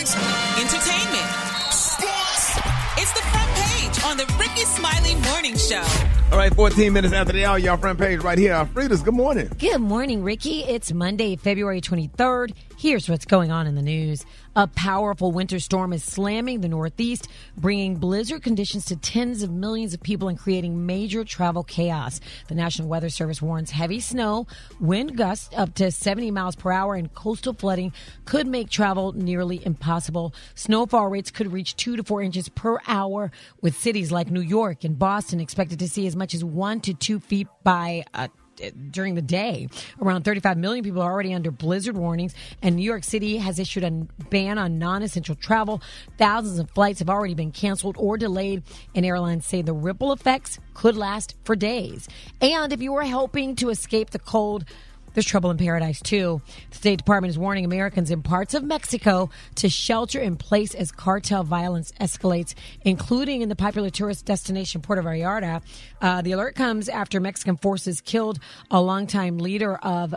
Sports. Entertainment. Sports. It's the front page on the Rickey Smiley Morning Show. All right, 14 minutes after the hour, y'all front page right here. Frida's, good morning. Good morning, Ricky. It's Monday, February 23rd. Here's what's going on in the news. A powerful winter storm is slamming the Northeast, bringing blizzard conditions to tens of millions of people and creating major travel chaos. The National Weather Service warns heavy snow, wind gusts up to 70 miles per hour, and coastal flooding could make travel nearly impossible. Snowfall rates could reach 2 to 4 inches per hour, with cities like New York and Boston expected to see as much as 1 to 2 feet by during the day. Around 35 million people are already under blizzard warnings, and New York City has issued a ban on non-essential travel. Thousands of flights have already been canceled or delayed, and airlines say the ripple effects could last for days. And if you were hoping to escape the cold, there's trouble in paradise, too. The State Department is warning Americans in parts of Mexico to shelter in place as cartel violence escalates, including in the popular tourist destination Puerto Vallarta. The alert comes after Mexican forces killed a longtime leader of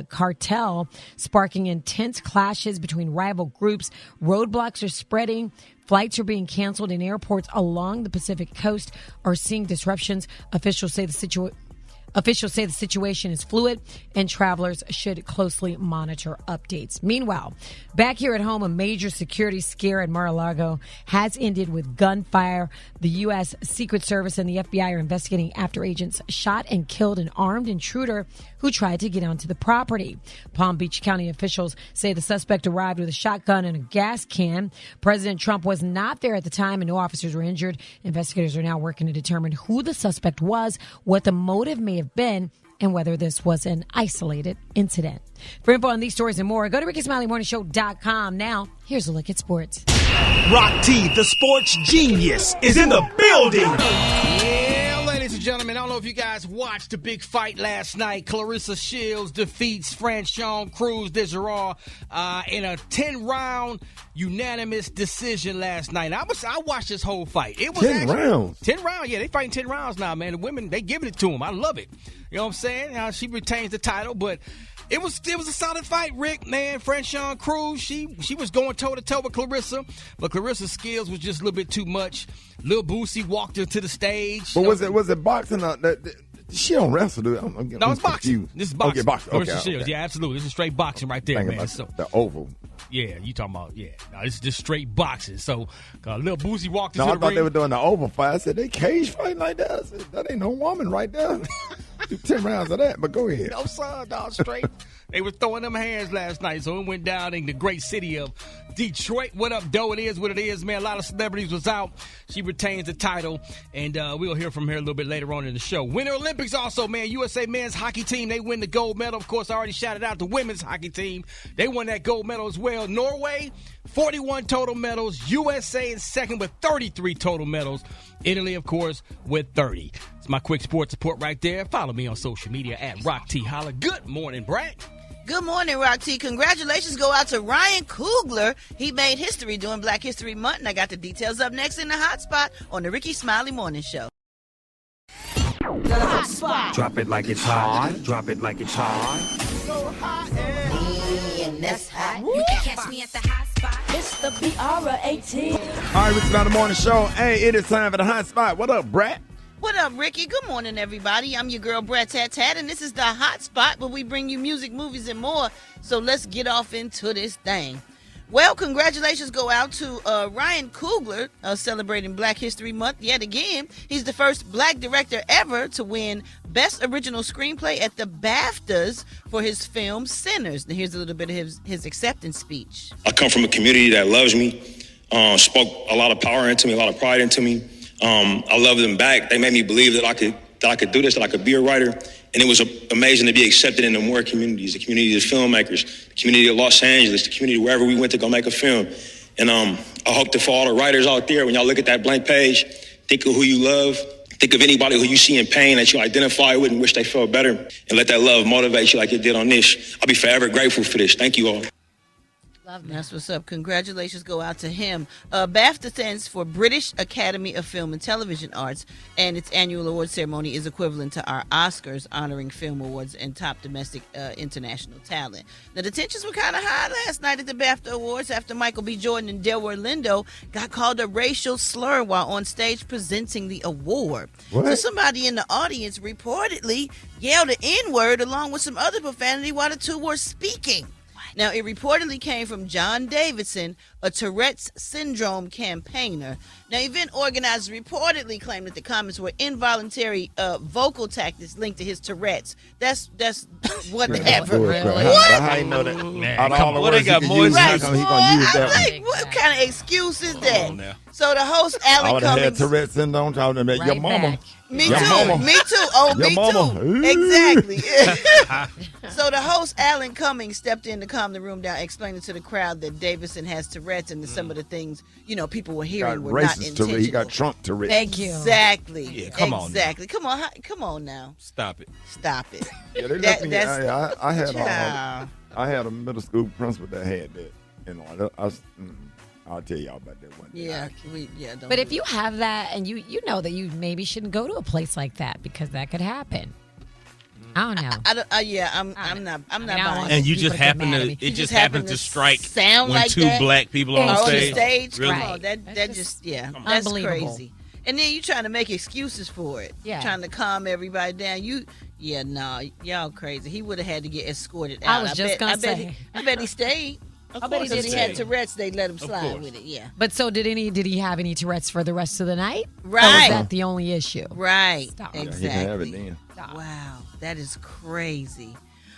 cartel, sparking intense clashes between rival groups. Roadblocks are spreading. Flights are being canceled, and airports along the Pacific coast are seeing disruptions. Officials say the situation is fluid and travelers should closely monitor updates. Meanwhile, back here at home, a major security scare at Mar-a-Lago has ended with gunfire. The U.S. Secret Service and the FBI are investigating after agents shot and killed an armed intruder who tried to get onto the property. Palm Beach County officials say the suspect arrived with a shotgun and a gas can. President Trump was not there at the time and no officers were injured. Investigators are now working to determine who the suspect was, what the motive may have been, and whether this was an isolated incident. For info on these stories and more, go to RickySmileyMorningShow.com. Now, here's a look at sports. Rock T, the sports genius, is in the building. Yeah, ladies and gentlemen, I don't know if you guys watched the big fight last night. Clarissa Shields defeats Franchon Cruz de Giroir in a 10-round unanimous decision last night. I watched this whole fight. It was 10 rounds. 10 rounds, yeah. They fighting 10 rounds now, man. The women, they giving it to them. I love it. You know what I'm saying? She retains the title, but it was a solid fight, Rick, man. Franchon Cruz, she was going toe-to-toe with Clarissa, but Clarissa's skills was just a little bit too much. Lil Boosie walked her to the stage. But was it boxing? She don't wrestle, dude. No, it's boxing. This is boxing. Okay, boxing. Clarissa Okay. Shields, yeah, absolutely. This is straight boxing right there, man. So the oval. Yeah, you talking about, yeah. No, this is just straight boxing. So, Lil Boosie walked into I the thought ring. they were doing the oval fight. I said, they cage fighting like that? I said, that ain't no woman right there. Do 10 rounds of that, but go ahead. No, son, dog, straight. They were throwing them hands last night, so it went down in the great city of Detroit. What up, Doe? It is what it is, man. A lot of celebrities was out. She retains the title, and we'll hear from her a little bit later on in the show. Winter Olympics also, man. USA men's hockey team, they win the gold medal. Of course, I already shouted out the women's hockey team. They won that gold medal as well. Norway, 41 total medals. USA in second with 33 total medals. Italy, of course, with 30. It's my quick sports report right there. Follow me on social media at Rock T Holla. Good morning, Brat. Good morning, Rock T. Congratulations go out to Ryan Coogler. He made history during Black History Month, and I got the details up next in the Hot Spot on the Rickey Smiley Morning Show. Hot Spot. Drop it like it's hot. Drop it like it's hot. So hot and that's hot. You can catch me at the Hot Spot. It's the BR18. All right, Rickey Smiley Morning Show. Hey, it is time for the Hot Spot. What up, Brat? What up, Ricky? Good morning, everybody. I'm your girl, Brat Tat Tat, and this is the Hot Spot where we bring you music, movies, and more. So let's get off into this thing. Well, congratulations go out to Ryan Coogler, celebrating Black History Month yet again. He's the first black director ever to win Best Original Screenplay at the BAFTAs for his film Sinners. Now, here's a little bit of his acceptance speech. I come from a community that loves me, spoke a lot of power into me, a lot of pride into me. I love them back. They made me believe that I could do this, that I could be a writer. And it was amazing to be accepted into more communities, the community of filmmakers, the community of Los Angeles, the community wherever we went to go make a film. And I hope that for all the writers out there, when y'all look at that blank page, think of who you love, think of anybody who you see in pain that you identify with and wish they felt better, and let that love motivate you like it did on this. I'll be forever grateful for this. Thank you all. Love that. That's what's up. Congratulations go out to him. BAFTA stands for British Academy of Film and Television Arts, and its annual award ceremony is equivalent to our Oscars, honoring film awards and top domestic international talent. Now, the tensions were kind of high last night at the BAFTA Awards after Michael B. Jordan and Delroy Lindo got called a racial slur while on stage presenting the award. What? So somebody in the audience reportedly yelled the N-word along with some other profanity while the two were speaking. Now, it reportedly came from John Davidson, a Tourette's syndrome campaigner. Now, event organizers reportedly claimed that the comments were involuntary vocal tactics linked to his Tourette's. That's whatever. What? How you know that? Man, Out of all the what words they got he boys? can use, he gonna use that one. Like, what kind of excuse is that? on now. So the host, I Alan would have had Cummings. Tourette's syndrome talking about your Right mama. back. Me Your too. mama. Me too. Oh, Your me mama. too. Ooh. Exactly. So the host, Alan Cummings, stepped in to calm the room down, explaining to the crowd that Davidson has Tourette's and that some of the things, people were He hearing got were not racist intentional. Tourette's. He got Trump Tourette's. Thank you. Exactly. Yeah, come on now. Exactly. Come on now. Stop it. Stop it. Yeah, they That- let me, that's- I Child. had a middle school principal that had that. I'll tell y'all about that one day. Yeah. Don't But do if you have that and you know that you maybe shouldn't go to a place like that because that could happen. I don't know. I don't, I'm not I don't buying want it. And you people just to get happen mad to at me. it You just happen happened to to strike sound when like two that black people on on on the stage. stage. Really? Come on, that That's just just that's unbelievable. crazy. And then you trying to make excuses for it. Yeah. Trying to calm everybody down. Y'all crazy. He would have had to get escorted I out. was just gonna say. I bet he stayed. Of I bet he course, if did he had stay. Tourette's, they let him Of slide course. with it. Yeah. But so did he have any Tourette's for the rest of the night? Or was Right. that the only issue? Right. Stop. Yeah, Exactly. he can have it then. Wow, that is crazy.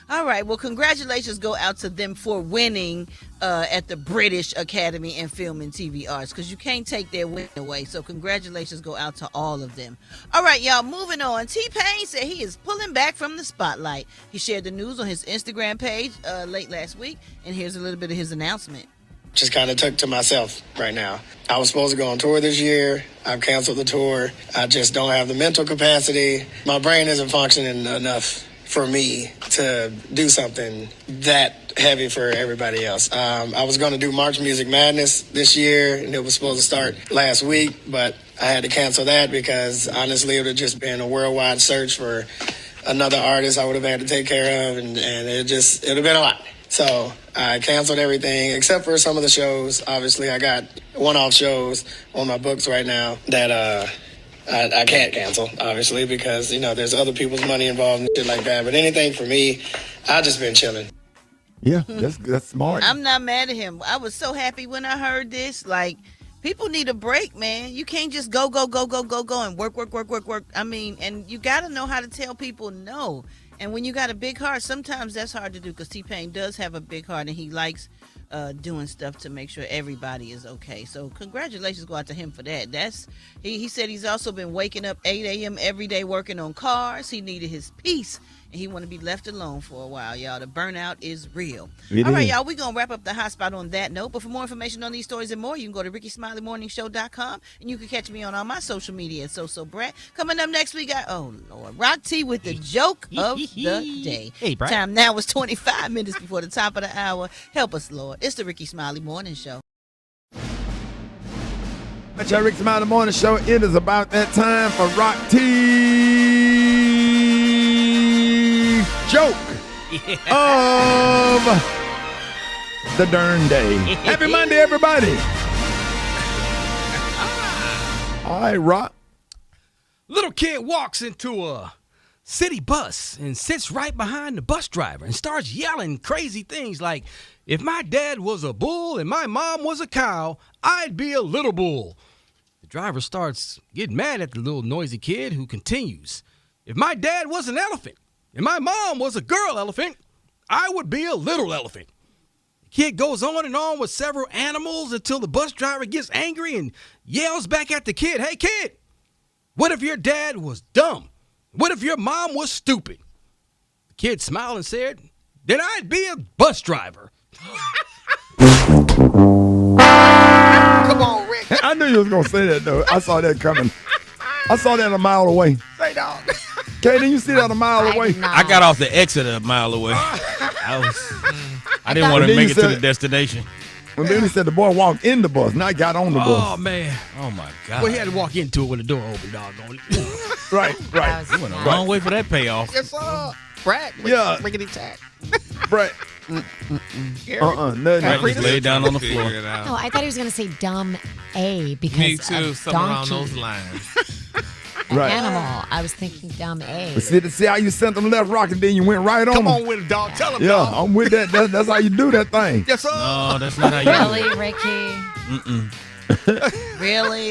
All right, well, congratulations go out to them for winning at the British Academy in Film and TV Arts, because you can't take their win away. So congratulations go out to all of them. All right, y'all, moving on. T-Pain said he is pulling back from the spotlight. He shared the news on his Instagram page late last week, and here's a little bit of his announcement. Just kind of took to myself right now. I was supposed to go on tour this year. I've canceled the tour. I just don't have the mental capacity. My brain isn't functioning enough for me to do something that heavy for everybody else. I was going to do March Music Madness this year, and it was supposed to start last week, but I had to cancel that because honestly, it would have just been a worldwide search for another artist I would have had to take care of, and it would have been a lot. So I canceled everything except for some of the shows. Obviously, I got one-off shows on my books right now that I can't cancel, obviously, because, there's other people's money involved and shit like that. But anything for me, I've just been chilling. Yeah, that's smart. I'm not mad at him. I was so happy when I heard this. Like, people need a break, man. You can't just go and work. I mean, and you got to know how to tell people no. And when you got a big heart, sometimes that's hard to do, because T-Pain does have a big heart and he likes doing stuff to make sure everybody is okay. So congratulations go out to him for that. He said he's also been waking up 8 a.m. every day working on cars. He needed his peace and he want to be left alone for a while, y'all. The burnout is real. All right, y'all, we're going to wrap up the hot spot on that note. But for more information on these stories and more, you can go to RickySmileyMorningShow.com, and you can catch me on all my social media at Brat. Coming up next, we got, Rock T with the joke of the day. Hey, Brat. Time now is 25 minutes before the top of the hour. Help us, Lord. It's the Rickey Smiley Morning Show. That's your Rickey Smiley Morning Show. It is about that time for Rock T joke of the darn day. Happy Monday, everybody. All right, Rock. Little kid walks into a city bus and sits right behind the bus driver and starts yelling crazy things like, if my dad was a bull and my mom was a cow, I'd be a little bull. The driver starts getting mad at the little noisy kid, who continues, if my dad was an elephant and my mom was a girl elephant, I would be a little elephant. The kid goes on and on with several animals until the bus driver gets angry and yells back at the kid, hey kid, what if your dad was dumb? What if your mom was stupid? The kid smiled and said, then I'd be a bus driver. Come on, Rick. I knew you was going to say that, though. I saw that coming. I saw that a mile away. Say dog. Katie, you see that a mile away? I got off the exit a mile away. I didn't want to then make you it to said- the destination. Well, then he said the boy walked in the bus, not got on the Oh, bus. man. Oh, my God. Well, he had to walk into it with the door open, doggone it. Right. You went a long way for that payoff. Yes, sir. Brat. Yeah. Rickety tack. Brat. Brat Nothing. just laid down on the floor. No, I thought he was going to say dumb A because Me too, of something around donkey. those lines. Right. Animal. I was thinking dumb A. But see how you sent them left rock and then you went right on Come them? on with it, dog. Tell him, Yeah, dog. I'm with that. That's how you do that thing. Yes, sir. No, that's not how you do Really, it. Ricky? Really?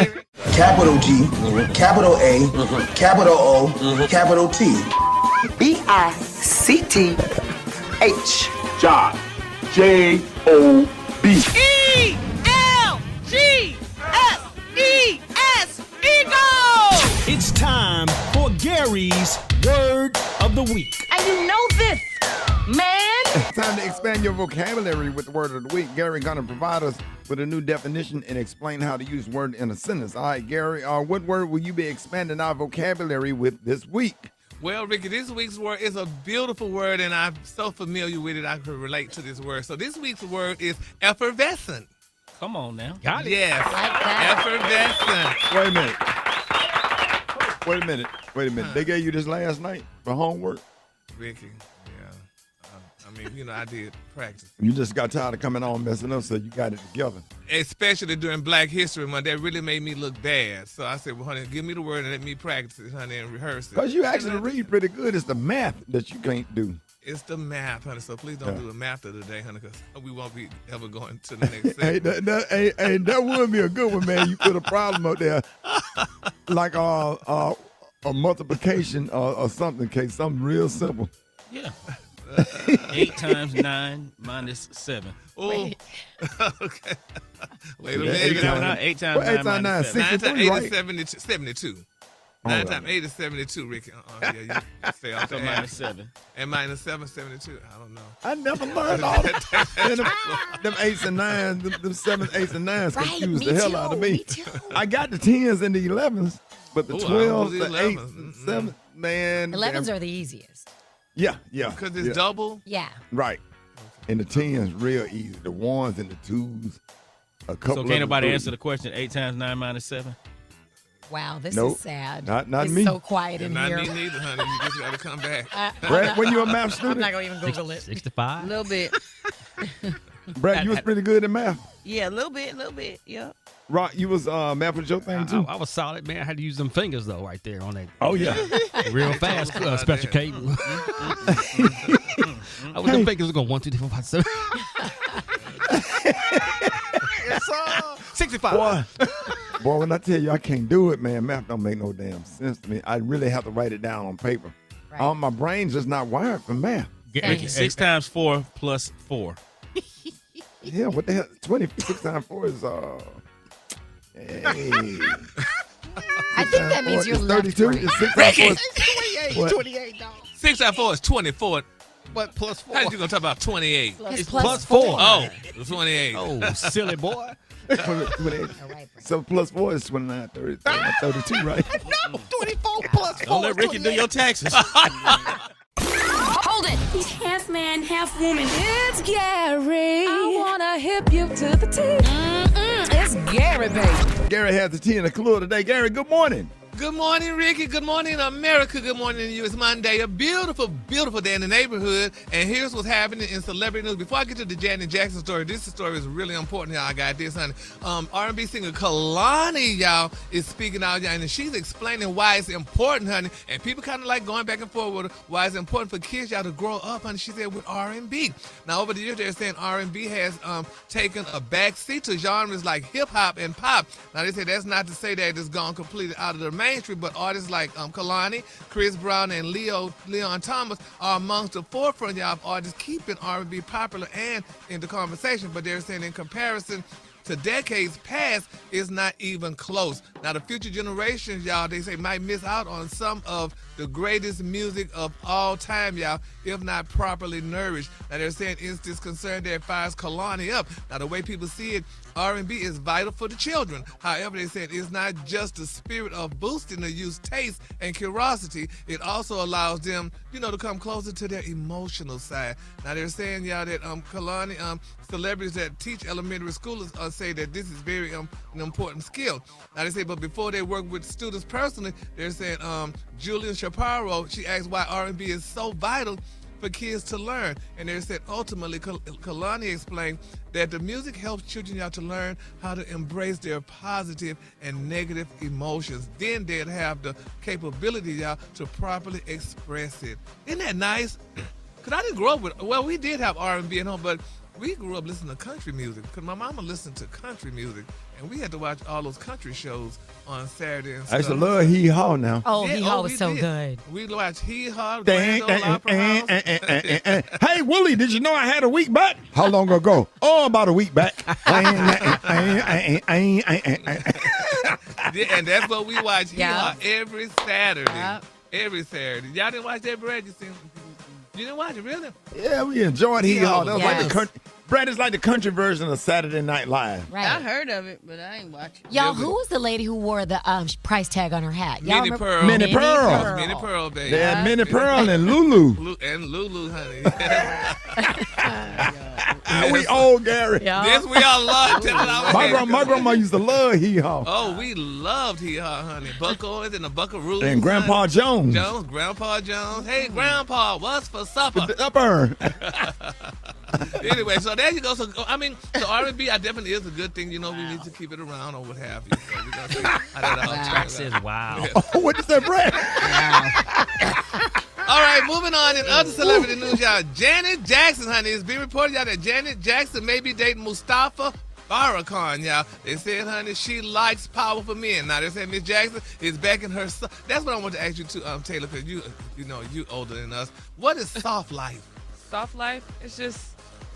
Capital G, capital A, capital O, capital T. B-I-C-T-H. John. J-O-B. E-L-G-S-E-S, Eagle! It's time for Gary's Word of the Week. And you know this, man. Time to expand your vocabulary with the word of the week. Gary gonna provide us with a new definition and explain how to use word in a sentence. All right, Gary, what word will you be expanding our vocabulary with this week? Well, Ricky, this week's word is a beautiful word, and I'm so familiar with it, I could relate to this word. So this week's word is effervescent. Come on now. Got it. Yes. Effervescent. Wait a minute. They gave you this last night for homework? Ricky, yeah. I mean, I did practice. You just got tired of coming on messing up, so you got it together. Especially during Black History Month, that really made me look bad. So I said, well, honey, give me the word and let me practice it, honey, and rehearse it. Because you actually read pretty good. It's the math that you can't do. It's the math, honey. So please don't do the math of the day, honey, because we won't be ever going to the next Hey, that would be a good one, man. You put a problem up there, like a multiplication or something, case something real simple. Yeah. 8 times 9 minus 7. Oh, okay. Wait a Yeah, minute. 8 times 9 Well, 8 times 9 minus 7. 9 times 63, 8 right? is 72. 9 times 8 is 72, Ricky. Yeah, you stay off So the minus minus 7. And minus 7, 72. I don't know. I never learned all that. Them 8s and 9s, them 7s, 8s, and 9s Right, confused me the hell too, out of me. me too. I got the 10s and the 11s, but the Ooh, I don't 12s, do the the 8s, 11s. and 7s, man. 11s are the easiest. Yeah. Because it's yeah. double. Yeah. Right. And the 10s real easy. The 1s and the 2s, a couple So of can't nobody them answer the question 8 times 9 minus 7? Wow, this Nope. is sad. Not it's me. so quiet in Not here. me neither, honey. You just got to come back. Brad, when you a math I'm student? not going to even Google it. 65? A little bit. Brad, you was pretty good in math. Yeah, a little bit. Yeah. Rock, you was math was your thing too. I was solid, man. I had to use them fingers, though, right there on that. Oh yeah. Real fast special cable. I was them fingers going 1, 2, 3, 4, 5, 7. Yes, sir. 65. Boy, when I tell you I can't do it, man, math don't make no damn sense to me. I really have to write it down on paper. Right. My brain's just not wired for math. Ricky, 6 times 4 plus 4. Yeah, what the hell? 26 times 4 is hey. I think that means you're left 32. brain. It's 6 times 4 is 28, 28. 6 times 4 is 24. But plus 4. How you going to talk about 28? It's plus 4. Oh, 28. Oh, silly boy. 28. So plus 4 is 29, 30, 32, right? No, 24 plus 4. Don't let Ricky do your taxes. Hold it. He's half man, half woman. It's Gary. I wanna hip you to the T. It's Gary, baby. Gary has the tea and a clue today. Gary, good morning. Good morning, Ricky. Good morning, America. Good morning to you. It's Monday, a beautiful, beautiful day in the neighborhood. And here's what's happening in celebrity news. Before I get to the Janet Jackson story, this story is really important. Y'all, I got this, honey. R&B singer Kalani, y'all, is speaking out, y'all, and she's explaining why it's important, honey. And people kind of like going back and forth with her, why it's important for kids, y'all, to grow up, honey. She said with R&B. Now, over the years, they're saying R&B has taken a back seat to genres like hip-hop and pop. Now, they say that's not to say that it's gone completely out of the mainstream, but artists like Kalani, Chris Brown, and Leon Thomas are amongst the forefront, y'all, of artists keeping R&B popular and in the conversation. But they're saying in comparison to decades past, it's not even close. Now, the future generations, y'all, they say might miss out on some of the greatest music of all time, y'all, if not properly nourished. Now, they're saying it's this concern that fires Kalani up. Now, the way people see it, R&B is vital for the children. However, they said it's not just the spirit of boosting the youth's taste and curiosity. It also allows them, to come closer to their emotional side. Now, they're saying, y'all, that Kalani, celebrities that teach elementary schools say that this is very an important skill. Now, they say, but before they work with students personally, they're saying Julian Shapiro, she asked why R&B is so vital for kids to learn. And they said ultimately, Kalani explained that the music helps children to learn how to embrace their positive and negative emotions. Then they'd have the capability, to properly express it. Isn't that nice? Because I didn't grow up with, we did have R&B at home, but we grew up listening to country music because my mama listened to country music, and we had to watch all those country shows on Saturday and stuff. I used to love Hee Haw now. Oh, Hee Haw was so good. We watched Hee Haw, Hey, Willie, did you know I had a week back? How long ago? Oh, about a week back. And that's what we watch Hee Haw every Saturday. Yep. Every Saturday. Y'all didn't watch that, Brad? You didn't watch it, really? Yeah, we enjoyed Hee Haw. That was like the country. Brad is like the country version of Saturday Night Live. Right. I heard of it, but I ain't watching it. Y'all, who was the lady who wore the price tag on her hat? Minnie Pearl. Minnie Pearl. Minnie Pearl, baby. Yeah, Minnie Pearl and Lulu. And Lulu, honey. We old, Gary. Yes, we all loved it. My grandma used to love Hee Haw. Oh, we loved Hee Haw, honey. Buck Owens and the Buckaroos. And Grandpa Jones. Grandpa Jones. Hey, Grandpa, what's for supper? Supper. Anyway, so there you go. So the R&B, definitely is a good thing. We need to keep it around or what have you. So we're gonna see how that all turns out. Wow. Yeah. What is that, Brad? All right, moving on in other celebrity news, y'all. Janet Jackson, honey, it's been reported, y'all, that Janet Jackson may be dating Mustafa Farrakhan, y'all. They said, honey, she likes powerful men. Now, they said Miss Jackson is backing her son. That's what I want to ask you too, Taylor, because you older than us. What is soft life? Soft life? It's just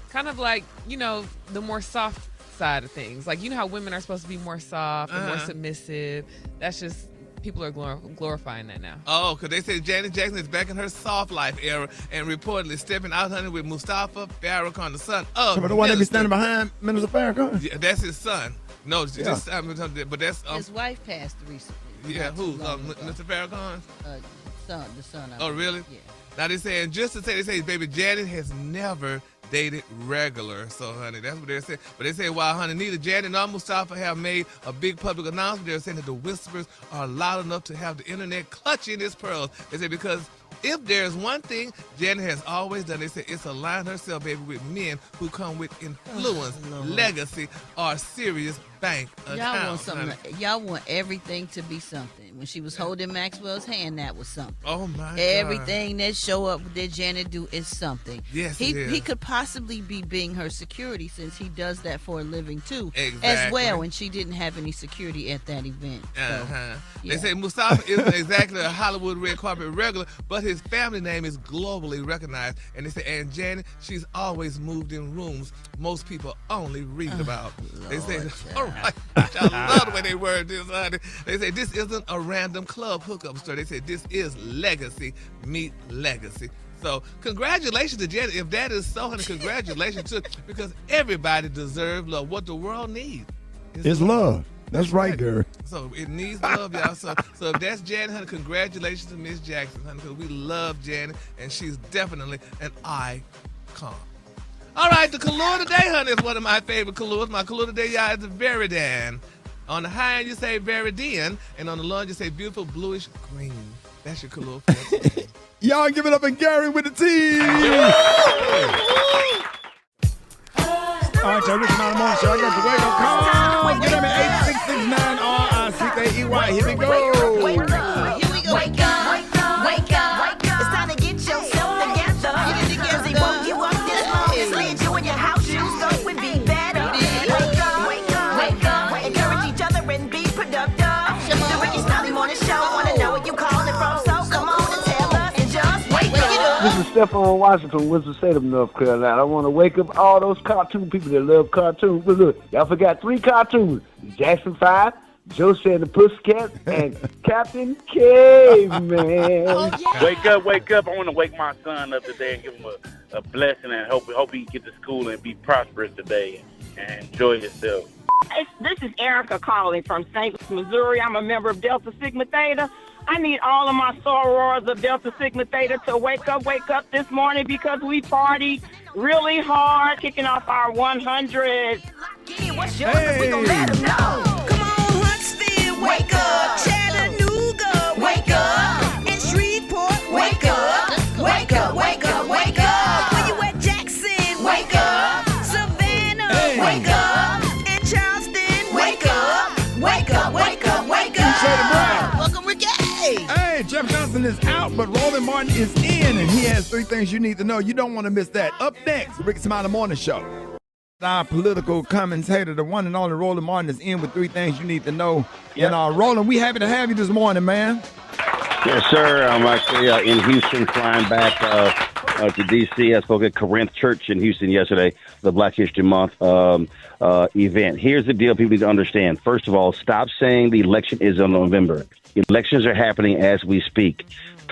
kind of like, the more soft side of things. Like, how women are supposed to be more soft and more submissive. That's just, people are glorifying that now. Oh, because they say Janet Jackson is back in her soft life era and reportedly stepping out, honey, with Mustafa Farrakhan, the son of the one that be standing behind Minister Farrakhan? Yeah, that's his son. No, but that's... his wife passed recently. Yeah, who? Mr. Farrakhan? The son of Oh, really? Yeah. Now, they say, baby, Janet has never dated regular. So, honey, that's what they're saying. But they say, while, honey, neither Janet nor Mustafa have made a big public announcement, they're saying that the whispers are loud enough to have the internet clutching its pearls. They say because if there's one thing Janet has always done, they say it's aligned herself, baby, with men who come with influence, legacy, or serious bank accounts. Y'all want everything to be something. When she was holding Maxwell's hand, that was something. Oh my God. Everything that show up that Janet do is something. Yes, he could possibly be being her security since he does that for a living too, exactly. as well. And she didn't have any security at that event. They say Mustafa isn't exactly a Hollywood red carpet regular, but his family name is globally recognized. And they say, and Janet, she's always moved in rooms most people only read about. They say, all right, I love the way they word this, honey. They say this isn't a random club hookup story. They say this is legacy meet legacy. So congratulations to Janet. If that is so, honey, congratulations to, because everybody deserves love. What the world needs is love. That's right, Gary. So it needs love, y'all. So if that's Janet, honey, congratulations to Miss Jackson, honey, because we love Janet, and she's definitely an icon. All right, the color today, honey, is one of my favorite colors. My color today, y'all, is the Veridan. On the high end, you say Veridian, and on the low end, you say beautiful bluish green. That's your color for today. Y'all give it up and Gary with the T. All right, y'all, this is my morning show. I got the wake up call. Get them at 8669RICKEY. Here we go. Here we go. Wake up. Wake up. It's time to get yourself together. Because they woke you up this morning. Slid you in your house shoes. So it would be better. Wake up. Wake up. Wake up. Encourage each other and be productive. The Rickey Smiley Morning Show. Want to know where you calling from? So come on and tell us. And just wake up. This is Stephon Washington, Winston-Salem, North Carolina. I want to wake up all those cartoon people that love cartoons. But look, y'all forgot 3 cartoons. The Jackson 5, Josie and the Pussycats, and Captain Caveman. Wake up. I want to wake my son up today and give him a blessing and hope he get to school and be prosperous today and enjoy himself. This is Erica calling from St. Louis, Missouri. I'm a member of Delta Sigma Theta. I need all of my sorors of Delta Sigma Theta to wake up this morning because we partied really hard, kicking off our 100. What's yours? We gon' let them know. Come on, Huntsville, wake up. Chattanooga, wake up. And Shreveport, wake up. Wake up. Where you at, Jackson? Wake up. Savannah, wake up. And Charleston, wake up. Wake up. Welcome, Rickey. Hey, Jeff Johnson is out, but Roland Martin is in, and he has 3 things you need to know. You don't want to miss that. Up next, Rickey Smiley Morning Show. Our political commentator, the one and only Roland Martin, is in with 3 things you need to know. Yep. And Roland, we happy to have you this morning, man. Yes, sir. I'm actually in Houston, flying back to D.C. I spoke at Corinth Church in Houston yesterday, the Black History Month event. Here's the deal people need to understand. First of all, stop saying the election is in November. Elections are happening as we speak.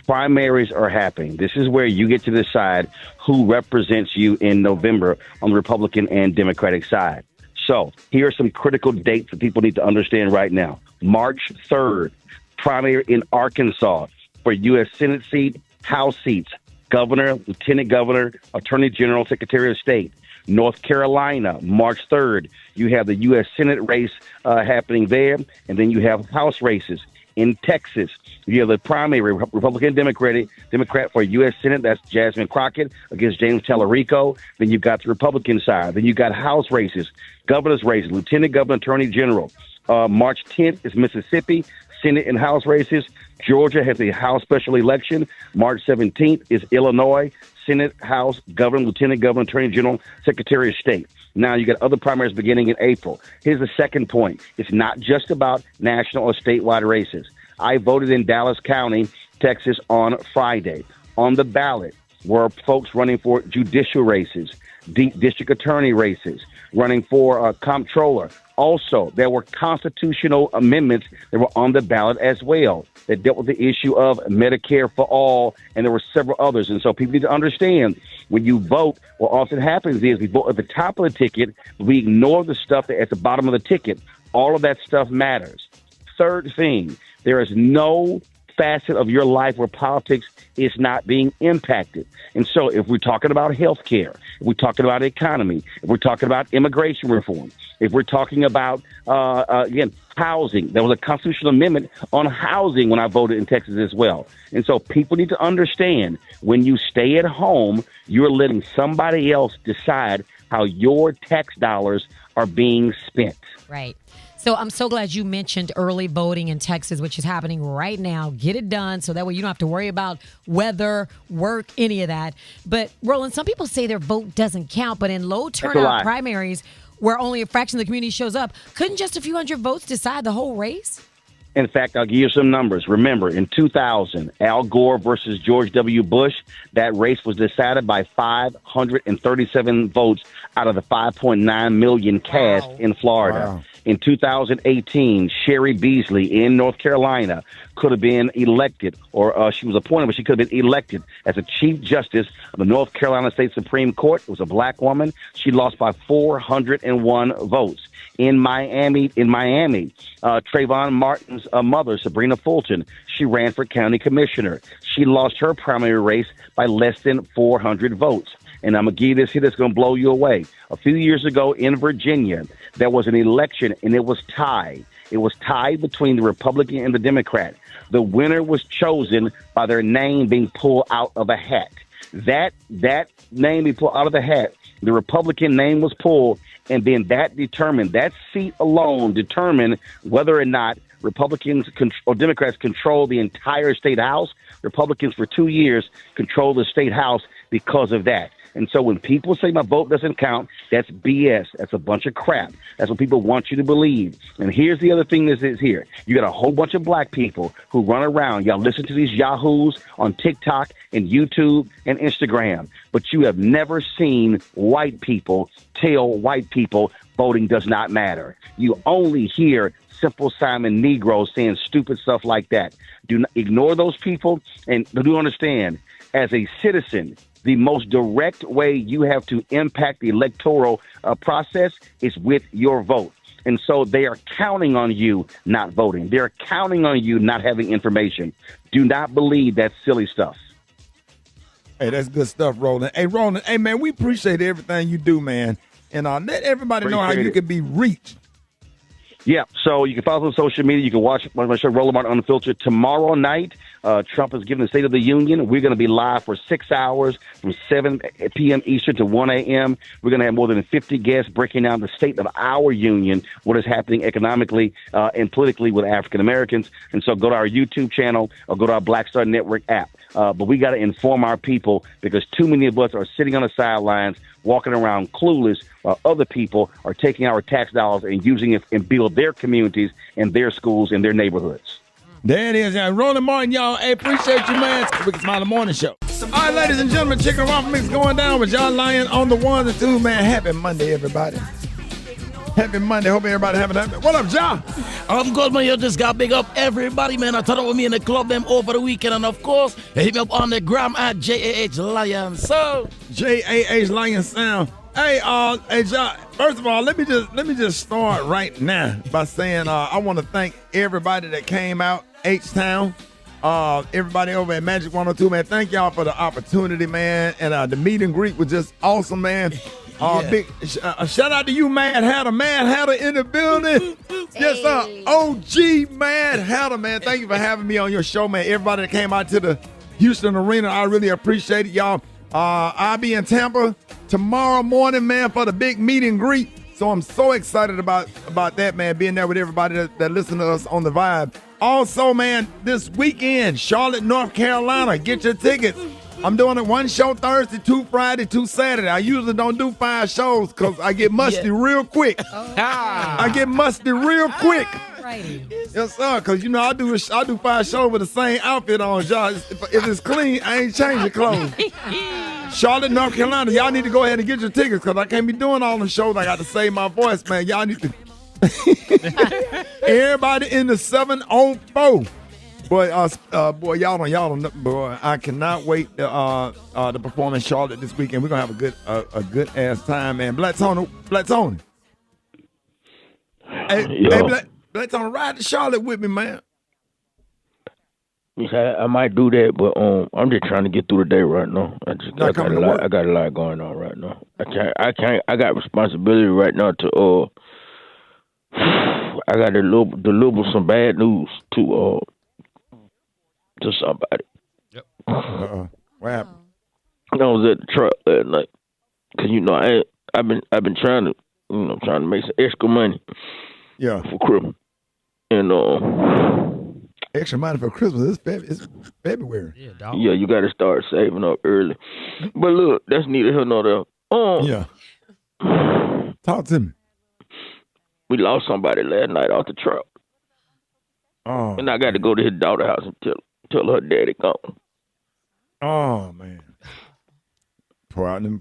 Primaries are happening. This is where you get to decide who represents you in November on the Republican and Democratic side. So here are some critical dates that people need to understand right now. March 3rd, primary in Arkansas for U.S. Senate seat, House seats, governor, lieutenant governor, attorney general, secretary of state. North Carolina, March 3rd, you have the U.S. Senate race happening there, and then you have House races. In Texas, you have the primary Republican Democrat for U.S. Senate. That's Jasmine Crockett against James Tallarico. Then you've got the Republican side. Then you've got House races, governor's races, lieutenant governor, attorney general. March 10th is Mississippi, Senate and House races. Georgia has a House special election. March 17th is Illinois, Senate, House, governor, lieutenant governor, attorney general, secretary of state. Now you got other primaries beginning in April. Here's the second point. It's not just about national or statewide races. I voted in Dallas County, Texas on Friday. On the ballot were folks running for judicial races, district attorney races, running for comptroller. Also, there were constitutional amendments that were on the ballot as well that dealt with the issue of Medicare for all, and there were several others. And so people need to understand when you vote, what often happens is we vote at the top of the ticket, we ignore the stuff that at the bottom of the ticket. All of that stuff matters. Third thing, there is no facet of your life where politics is not being impacted. And so if we're talking about health care, if we're talking about economy, if we're talking about immigration reform, if we're talking about, again, housing, there was a constitutional amendment on housing when I voted in Texas as well. And so people need to understand when you stay at home, you're letting somebody else decide how your tax dollars are being spent. Right. So I'm so glad you mentioned early voting in Texas, which is happening right now. Get it done so that way you don't have to worry about weather, work, any of that. But, Roland, some people say their vote doesn't count, but in low turnout primaries where only a fraction of the community shows up, couldn't just a few hundred votes decide the whole race? In fact, I'll give you some numbers. Remember, in 2000, Al Gore versus George W. Bush, that race was decided by 537 votes out of the 5.9 million cast in Florida. Wow. In 2018, Sherry Beasley in North Carolina could have been elected, or she was appointed, but she could have been elected as a Chief Justice of the North Carolina State Supreme Court. It was a black woman. She lost by 401 votes. In Miami, Trayvon Martin's mother, Sabrina Fulton, she ran for county commissioner. She lost her primary race by less than 400 votes. And I'm going to give you this here that's going to blow you away. A few years ago in Virginia, there was an election, and it was tied. It was tied between the Republican and the Democrat. The winner was chosen by their name being pulled out of a hat. That name being pulled out of the hat, the Republican name was pulled, and then that seat alone determined whether or not Republicans or Democrats control the entire state house. Republicans for 2 years control the state house because of that. And so when people say my vote doesn't count, that's BS. That's a bunch of crap. That's what people want you to believe. And here's the other thing that is here. You got a whole bunch of black people who run around. Y'all listen to these yahoos on TikTok and YouTube and Instagram. But you have never seen white people tell white people voting does not matter. You only hear Simple Simon Negroes saying stupid stuff like that. Do not ignore those people, and do understand, as a citizen, the most direct way you have to impact the electoral process is with your vote. And so they are counting on you not voting. They're counting on you not having information. Do not believe that silly stuff. Hey, that's good stuff, Roland. Hey, Roland, hey, man, we appreciate everything you do, man. And let everybody know how you can be reached. Yeah, so you can follow us on social media. You can watch my show, Roland Martin Unfiltered. Tomorrow night, Trump is giving the State of the Union. We're going to be live for 6 hours from 7 p.m. Eastern to 1 a.m. We're going to have more than 50 guests breaking down the state of our union, what is happening economically and politically with African Americans. And so go to our YouTube channel or go to our Black Star Network app. But we got to inform our people because too many of us are sitting on the sidelines, walking around clueless, while other people are taking our tax dollars and using it and build their communities and their schools and their neighborhoods. There it is. Roland Martin, y'all. Hey, appreciate you, man. It's the Rickey Smiley Morning Show. All right, ladies and gentlemen, Chicken Waffle Mix going down with y'all lying on the ones and twos, man. Happy Monday, everybody. Happy Monday. Hope everybody having a happy. What up, John? I'm good, man. You just got big up everybody, man. I thought it with me in the club them over the weekend. And, of course, hit me up on the gram at JAH Lion Sound. JAH Lion Sound. Hey, hey, John. First of all, let me just start right now by saying I want to thank everybody that came out, H-Town, everybody over at Magic 102, man. Thank y'all for the opportunity, man. And the meet and greet was just awesome, man. Big shout out to you, Mad Hatter. Mad Hatter in the building. Yes, sir. OG Mad Hatter, man. Thank you for having me on your show, man. Everybody that came out to the Houston Arena, I really appreciate it, y'all. I'll be in Tampa tomorrow morning, man, for the big meet and greet. So I'm so excited about that, man, being there with everybody that listen to us on the Vibe. Also, man, this weekend, Charlotte, North Carolina, get your tickets. I'm doing it 1 show Thursday, 2 Friday, 2 Saturday. I usually don't do 5 shows because I get musty real quick. I get musty real quick. Yes, sir, because, you know, I do 5 shows with the same outfit on, y'all. If it's clean, I ain't changing clothes. Charlotte, North Carolina, y'all need to go ahead and get your tickets because I can't be doing all the shows. I got to save my voice, man. Y'all need to. Everybody in the 704. Boy, y'all don't know, boy. I cannot wait to perform in Charlotte this weekend. We're gonna have a good ass time, man. Black Tony. Hey, Black Tony, ride to Charlotte with me, man. I might do that, but I'm just trying to get through the day right now. I got a lot going on right now. I got responsibility right now to I got to deliver some bad news to somebody. Yep. What happened? I was at the truck last night because I've been trying to make some extra money. Yeah. For Christmas. And extra money for Christmas. It's February. Yeah, dog. Yeah, you got to start saving up early. But look, that's neither here nor there. Yeah. Talk to me. We lost somebody last night off the truck. Oh. And I got to go to his daughter's house and tell her daddy gone. Oh, man. Pour out this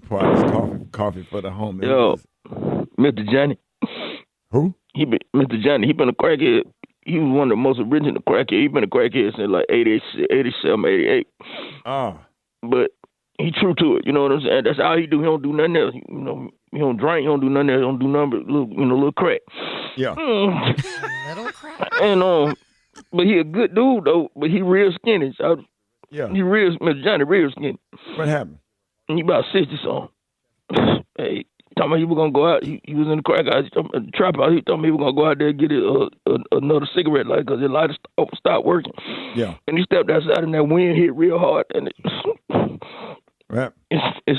coffee for the home. Yo, Mr. Johnny. Who? Mr. Johnny. He been a crackhead. He was one of the most original crackhead. He been a crackhead since like 87, 88. Oh. But he true to it. You know what I'm saying? That's all he do. He don't do nothing else. You know, he don't drink. He don't do nothing else. He don't do nothing but little crack. Yeah. Little crack. And but he a good dude though. But he real skinny. So yeah. He real, Mr. Johnny real skinny. What happened? He about 60 something. Hey, talking about he was gonna go out. He was in the crack house. The trap house. He told me he was gonna go out there and get another cigarette lighter because his lighter stopped working. Yeah. And he stepped outside and that wind hit real hard and it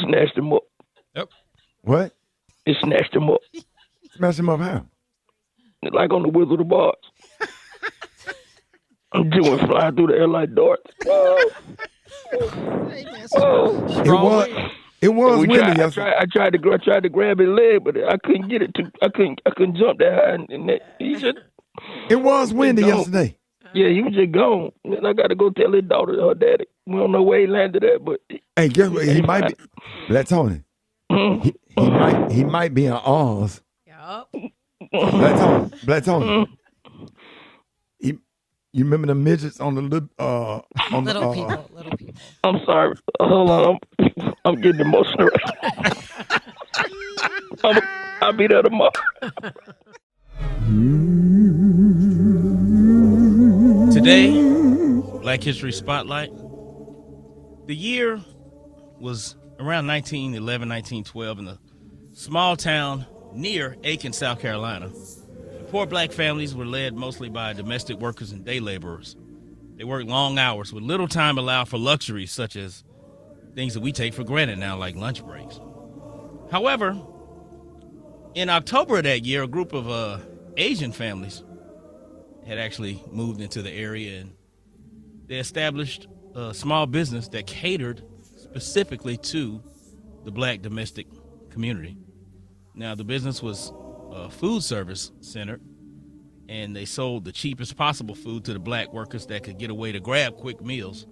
snatched him up. Yep. What? It snatched him up. Snatched him up how? Like on the Wizard of Oz. I'm doing flying through the air like darts. It was windy yesterday. I tried to grab his leg, but I couldn't get it to. I couldn't jump that high, and it was windy yesterday. Yeah, he was just gone. And I got to go tell his daughter, her daddy. We don't know where he landed at, but hey, guess what? He might be. That's Tony. He might be in Oz. Yup. Black Tony. You remember the midgets on the little Little people. I'm sorry. Hold on. I'm getting emotional. I'll be there tomorrow. Today, Black History Spotlight. The year was around 1911, 1912 in a small town near Aiken, South Carolina. The poor black families were led mostly by domestic workers and day laborers. They worked long hours with little time allowed for luxuries such as things that we take for granted now, like lunch breaks. However, in October of that year, a group of Asian families had actually moved into the area, and they established a small business that catered specifically to the black domestic community. Now, the business was food service centered, and they sold the cheapest possible food to the black workers that could get away to grab quick meals,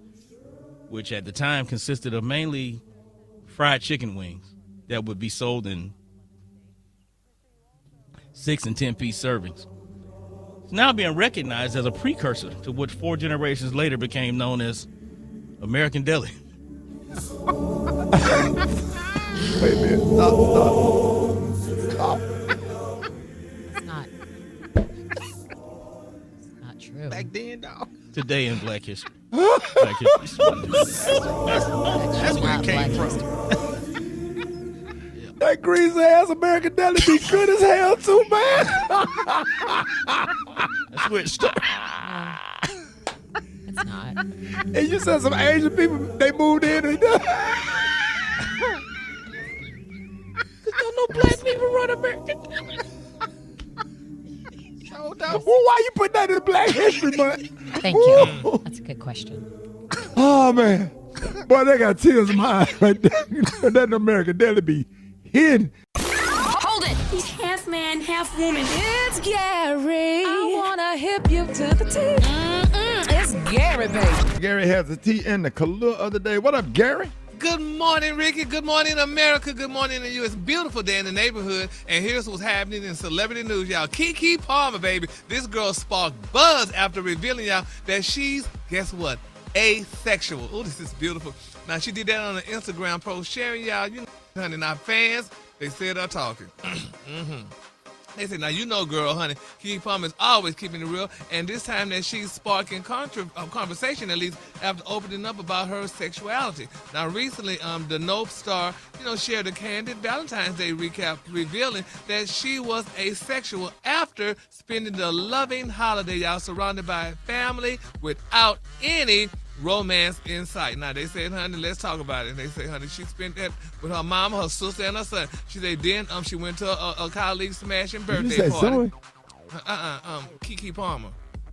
which at the time consisted of mainly fried chicken wings that would be sold in 6 and 10-piece servings. It's now being recognized as a precursor to what 4 generations later became known as American Deli. Wait a minute. Stop. It's not true. Back then, dog. Today in Black History. Black History. That's where it came from. That greasy ass American Deli be good as hell too, man. That's where it started. It's not. And you said some Asian people, they moved in and Don't no black people run American Deli. well, why you put that in the Black History Month? Thank you. That's a good question. Oh, man. Boy, they got tears in my eyes right there. That American Deli be hidden. Hold it! He's half man, half woman. It's Gary. I wanna hip you to the T. It's Gary, baby. Gary has a tea in the Kahlua other day. What up, Gary? Good morning, Ricky. Good morning, America. Good morning to you. It's a beautiful day in the neighborhood, and here's what's happening in celebrity news, y'all. Keke Palmer, baby. This girl sparked buzz after revealing, y'all, that she's, guess what, asexual. Oh, this is beautiful. Now, she did that on an Instagram post, sharing, y'all, you know, honey, now fans, they said are talking. They said, now you know, girl, honey, Keke Palmer is always keeping it real, and this time that she's sparking conversation, at least, after opening up about her sexuality. Now, recently, the Nope star, shared a candid Valentine's Day recap, revealing that she was asexual after spending the loving holiday, y'all, surrounded by family without any romance in sight. Now, they said, honey, let's talk about it. They said, honey, she spent that with her mama, her sister, and her son. She said, then she went to a colleague's smashing birthday party. Keke Palmer.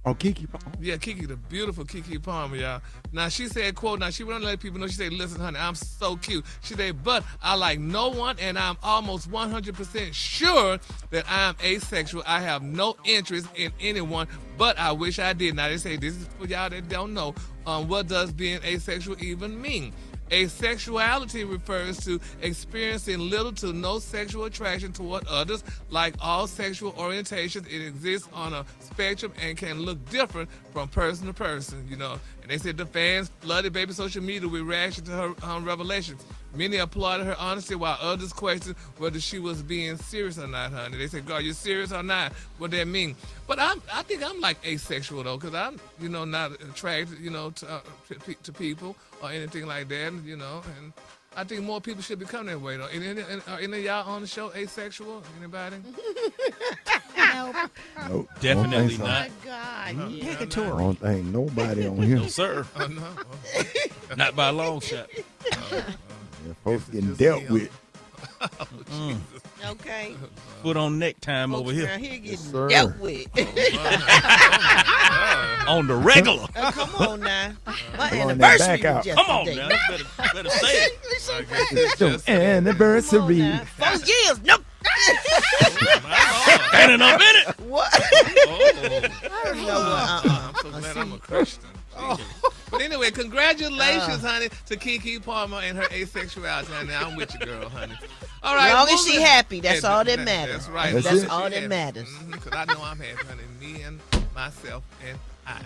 Oh, Keke Palmer. Yeah, Keke, the beautiful Keke Palmer, y'all. Now, she said, quote, now, she wanted to let people know, she said, listen, honey, I'm so cute. She said, but I like no one, and I'm almost 100% sure that I'm asexual. I have no interest in anyone, but I wish I did. Now, they say, this is for y'all that don't know, what does being asexual even mean? Asexuality refers to experiencing little to no sexual attraction toward others. Like all sexual orientations, it exists on a spectrum and can look different from person to person, And they said the fans flooded baby social media with reaction to her revelations. Many applauded her honesty while others questioned whether she was being serious or not, honey. They said, girl, you serious or not? What that mean? But I think I'm like asexual, though, because I'm, not attracted, to people or anything like that, and I think more people should become that way, though. Are any of y'all on the show asexual? Anybody? Nope. Definitely so. not. Oh, my God. Take a tour. I don't think nobody on here. No, sir. Oh, no. Not by a long shot. Yeah, folks getting dealt with. Okay. Foot on neck time Folks over here. around here getting sir. dealt with. On the regular. Come on now. My Come on, anniversary back out. was yesterday. Come on now. You better say it. It's your anniversary. 4 years. Nope. Standing up in it. What? I'm so glad I'm a Christian. But anyway, congratulations, honey, to Keke Palmer and her asexuality. Now I'm with you, girl, honey. All right. As long as she moving- happy, that's all that matters. That's right. That's That's it. all that matters. Because I know I'm happy, honey. Me and myself and I.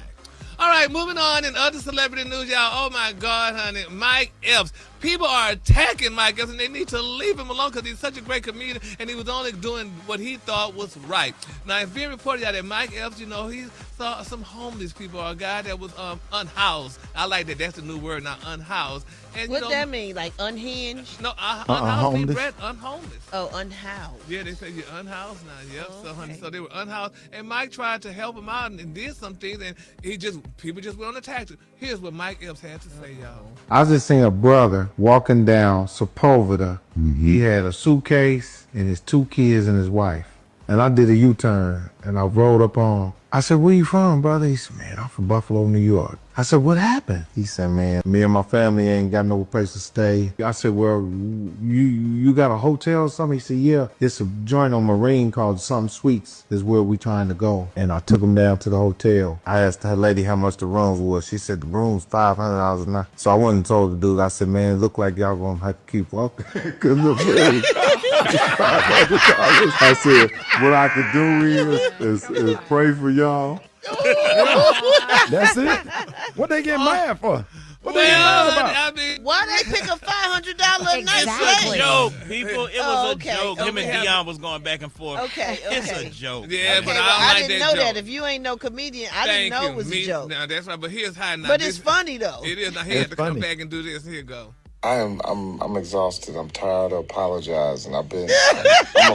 All right, moving on in other celebrity news, y'all. Oh, my God, honey. Mike Epps. People are attacking Mike Epps, and they need to leave him alone because he's such a great comedian, and he was only doing what he thought was right. Now, it's being reported, y'all, that Mike Epps, you know, he saw some homeless people or a guy that was unhoused. I like that. That's the new word now, unhoused. And, What that mean? Like unhinged? No, unhoused means homeless. Brett, unhomeless. Oh, unhoused. Yeah, they say you're unhoused now. Yep. So, honey, so they were unhoused, and Mike tried to help him out and did some things, and people just went on attack. Here's what Mike Epps had to say, y'all. I just seen a brother walking down Sepulveda. He had a suitcase and his 2 kids and his wife. And I did a U-turn and I rolled up on him. I said, "Where you from, brother?" He said, "Man, I'm from Buffalo, New York." I said, "What happened?" He said, "Man, me and my family ain't got no place to stay." I said, "Well, you got a hotel or something?" He said, "Yeah, it's a joint on Marine called Something Sweets is where we trying to go." And I took him down to the hotel. I asked her lady how much the rooms was. She said the rooms $500 a night. So I went and told the dude, I said, "Man, it look like y'all gonna have to keep walking." Cause look, man, I said, "What I could do is pray for y'all." That's it. What they get mad for? What they get mad about? I mean, Why they pick a $500 a night It's flight? a joke, people. It was okay, a joke. Him okay. and Dion was going back and forth. Okay, It's okay. a joke. Yeah, Okay, but well, I don't I like didn't that know joke. that. If you ain't no comedian, I Thank didn't know you. it was Me- a joke. No, that's right. But here's how now. But it's funny though. It is. Now he It's had to come funny. back and do this. Here you go. I'm exhausted. I'm tired of apologizing. I'm a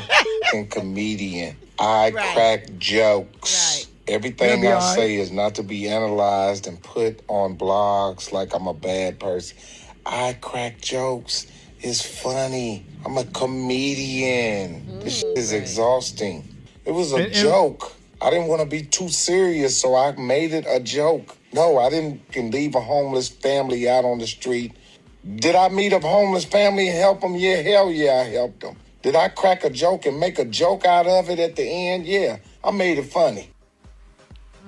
fucking comedian. I Right. crack jokes. Right. Everything You'll be I all right. say is not to be analyzed and put on blogs like I'm a bad person. I crack jokes. It's funny. I'm a comedian. This shit is exhausting. It was a And- joke. I didn't want to be too serious, so I made it a joke. No, I didn't can leave a homeless family out on the street. Did I meet a homeless family and help them? Yeah, hell yeah, I helped them. Did I crack a joke and make a joke out of it at the end? Yeah, I made it funny.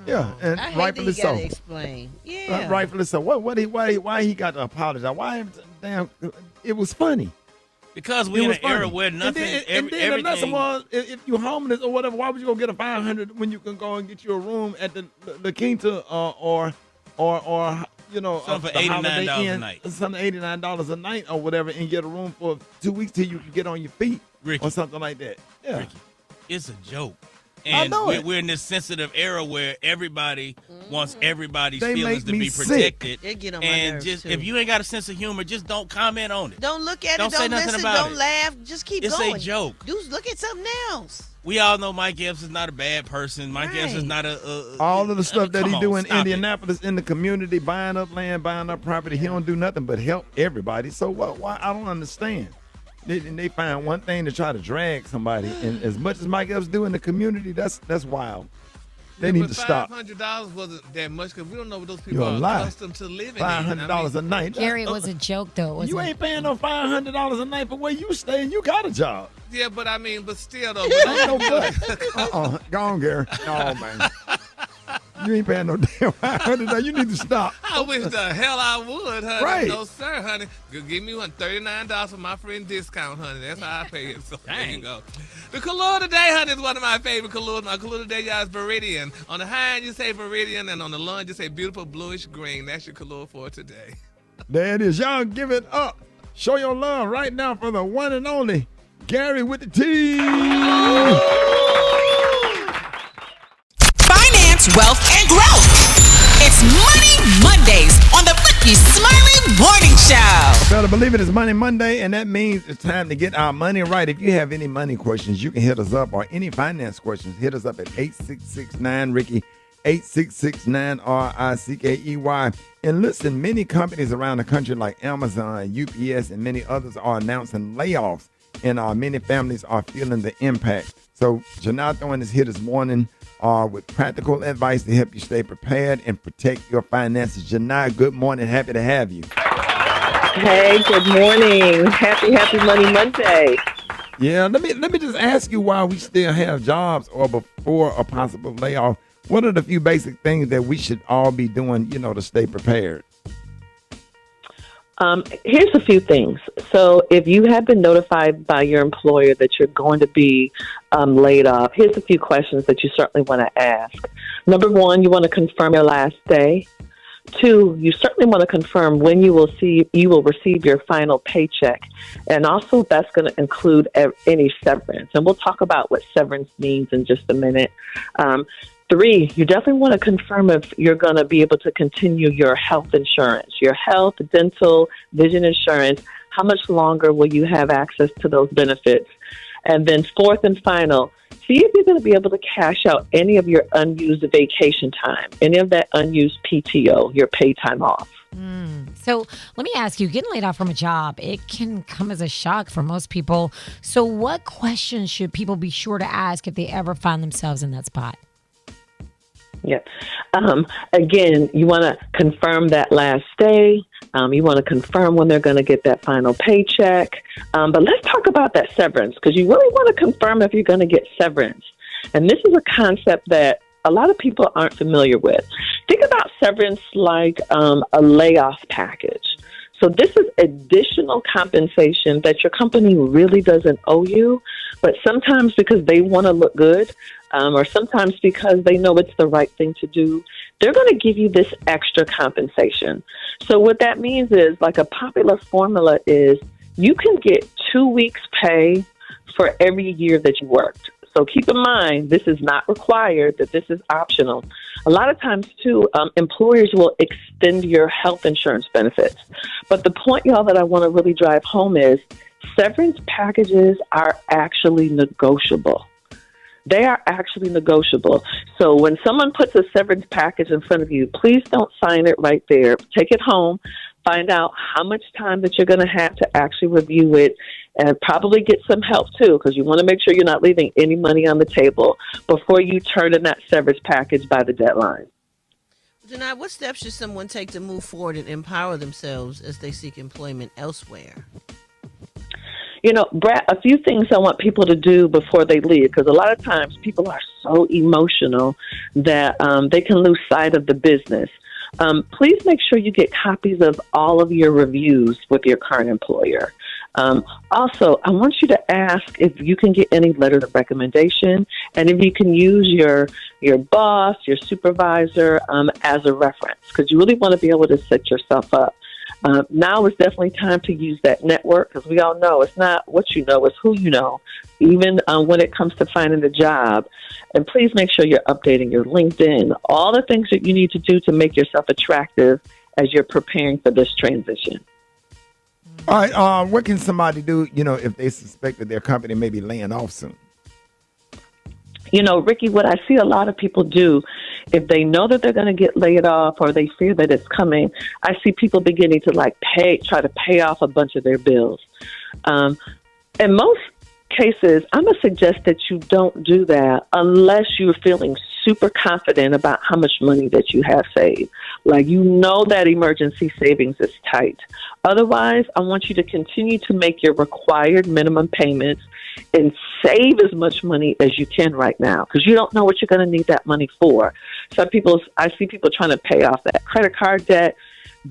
Yeah, and I hate rightfully that you gotta so. explain. Yeah. Rightfully so. Why he got to apologize? Why? Damn, it was funny. Because It we're in was an era funny. where nothing, And then the lesson everything. was, if you're homeless or whatever, why would you go get a $500 when you can go and get you a room at the Quinta or you know Something for the Holiday $89 a Inn, night. something $89 a night or whatever, and get a room for 2 weeks till you can get on your feet Ricky. or something like that. Yeah. Ricky, it's a joke. I And know it. we're in this sensitive era where everybody wants everybody's They feelings make to me be sick. protected. It get on my And nerves, just too. if you ain't got a sense of humor, just don't comment on it. Don't look at Don't it. say Don't nothing listen. about Don't it. laugh. Just keep It's going. a joke. Dude, look at something else. We all know Mike Epps is not a bad person. Mike Epps is Right. not All of the stuff that come he on, do in stop it. Indianapolis in the community, buying up land, buying up property, he don't do nothing but help everybody. So why? I don't understand. They find one thing to try to drag somebody, and as much as Mike Epps do in the community, that's wild. They need to stop. $500 wasn't that much because we don't know what those people You're are lying. accustomed to living. $500 a night. Gary, it was a joke, though. It You wasn't- ain't paying no $500 a night for where you stay, and you got a job. Yeah, but I mean, but still though. Ain't no but. Go on, Gary. No, man. You ain't paying no damn $500. You need to stop. I wish the hell I would, honey. Right. No, sir, honey. Give me $39 for my friend discount, honey. That's how I pay it. So there you go. The color today, honey, is one of my favorite colors. My color today, y'all, is Viridian. On the high end, you say Viridian, and on the low end, you say beautiful bluish green. That's your color for today. There it is. Y'all give it up. Show your love right now for the one and only Gary with the T. Finance, wealth, and growth. It's Money Mondays on the Rickey Smiley Morning Show. Better believe it is Money Monday, and that means it's time to get our money right. If you have any money questions, you can hit us up, or any finance questions, hit us up at 866-9-RICKEY, 866-9-RICKEY. And listen, many companies around the country like Amazon, UPS, and many others are announcing layoffs, and many families are feeling the impact. So Janai Thornton is here this morning with practical advice to help you stay prepared and protect your finances. Janai, good morning. Happy to have you. Hey, good morning. Happy Money Monday. Yeah, let me just ask you why we still have jobs or before a possible layoff. What are the few basic things that we should all be doing, to stay prepared? Here's a few things. So if you have been notified by your employer that you're going to be laid off, here's a few questions that you certainly want to ask. Number one, you want to confirm your last day. Two, you certainly want to confirm when you will receive your final paycheck. And also that's going to include any severance. And we'll talk about what severance means in just a minute. Three, you definitely want to confirm if you're going to be able to continue your health insurance, your health, dental, vision insurance. How much longer will you have access to those benefits? And then fourth and final, see if you're going to be able to cash out any of your unused vacation time, any of that unused PTO, your paid time off. So let me ask you, getting laid off from a job, it can come as a shock for most people. So what questions should people be sure to ask if they ever find themselves in that spot? Yeah. Again, you want to confirm that last day. You want to confirm when they're going to get that final paycheck. But let's talk about that severance, because you really want to confirm if you're going to get severance. And this is a concept that a lot of people aren't familiar with. Think about severance like a layoff package. So this is additional compensation that your company really doesn't owe you, but sometimes because they want to look good, or sometimes because they know it's the right thing to do, they're going to give you this extra compensation. So what that means is, like, a popular formula is you can get 2 weeks pay for every year that you worked. So keep in mind, this is not required, that this is optional. A lot of times, too, employers will extend your health insurance benefits. But the point, y'all, that I want to really drive home is severance packages are actually negotiable. They are actually negotiable. So when someone puts a severance package in front of you, please don't sign it right there. Take it home. Find out how much time that you're going to have to actually review it, and probably get some help, too, because you want to make sure you're not leaving any money on the table before you turn in that severance package by the deadline. Janai, what steps should someone take to move forward and empower themselves as they seek employment elsewhere? You know, Brat, a few things I want people to do before they leave, because a lot of times people are so emotional that they can lose sight of the business. Please make sure you get copies of all of your reviews with your current employer. Also, I want you to ask if you can get any letters of recommendation, and if you can use your boss, your supervisor as a reference, because you really want to be able to set yourself up. Now is definitely time to use that network, because we all know it's not what you know, it's who you know, even when it comes to finding a job. And please make sure you're updating your LinkedIn, all the things that you need to do to make yourself attractive as you're preparing for this transition. All right, what can somebody do, if they suspect that their company may be laying off soon? You know, Ricky, what I see a lot of people do, if they know that they're going to get laid off or they fear that it's coming, I see people beginning to try to pay off a bunch of their bills. In most cases, I'm going to suggest that you don't do that unless you're feeling super confident about how much money that you have saved. Like, you know that emergency savings is tight. Otherwise, I want you to continue to make your required minimum payments and save as much money as you can right now, because you don't know what you're going to need that money for. I see people trying to pay off that credit card debt,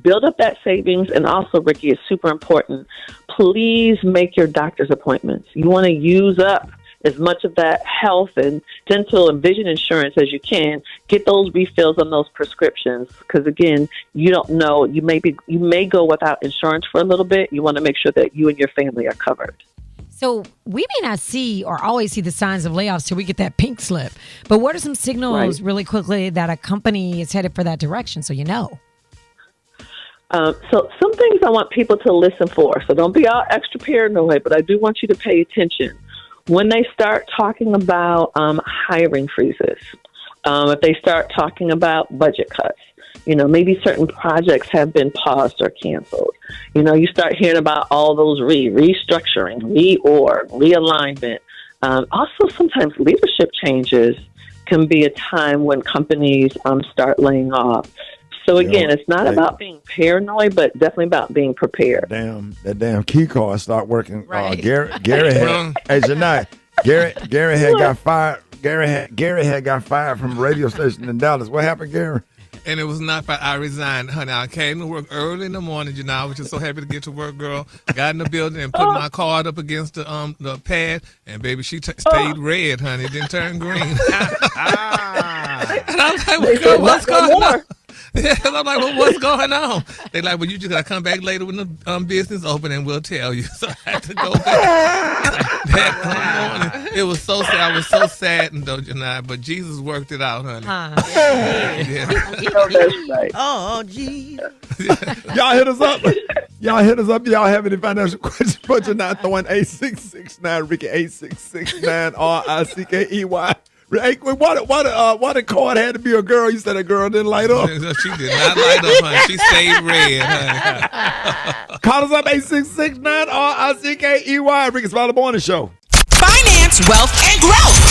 build up that savings, and also, Ricky, it's super important, please make your doctor's appointments. You want to use up as much of that health and dental and vision insurance as you can. Get those refills on those prescriptions, because again, you don't know, you may go without insurance for a little bit. You want to make sure that you and your family are covered. So we may not see or always see the signs of layoffs till we get that pink slip. But what are some signals, really quickly, that a company is headed for that direction, so you know? So some things I want people to listen for. So don't be all extra paranoid, but I do want you to pay attention. When they start talking about hiring freezes, if they start talking about budget cuts, maybe certain projects have been paused or canceled. You start hearing about all those restructuring, reorg, realignment. Also, sometimes leadership changes can be a time when companies start laying off. So again, it's not about being paranoid, but definitely about being prepared. That damn key card start working. Right. Gary had, as you know, Gary had got fired. Gary had got fired from a radio station in Dallas. What happened, Gary? And it was not. I resigned, honey. I came to work early in the morning. You know, I was just so happy to get to work, girl. Got in the building and put my card up against the pad, and baby, she stayed red, honey. It didn't turn green. And I'm like, well, what's going on? Yeah, I'm like, well, what's going on? They like, well, you just gotta come back later when the business open, and we'll tell you. So I had to go back that morning. It was so sad. I was so saddened, though, Janai, but Jesus worked it out, honey. Oh, Jesus. Y'all hit us up. Y'all have any financial questions for Janai? Throwing 8669 Ricky 8669 RICKEY. Hey, why the card had to be a girl? You said a girl didn't light up. She did not light up, honey. She stayed red, honey. Call us up 8669 RICKEY. Rickey Smiley Morning Show. Finance, wealth, and growth.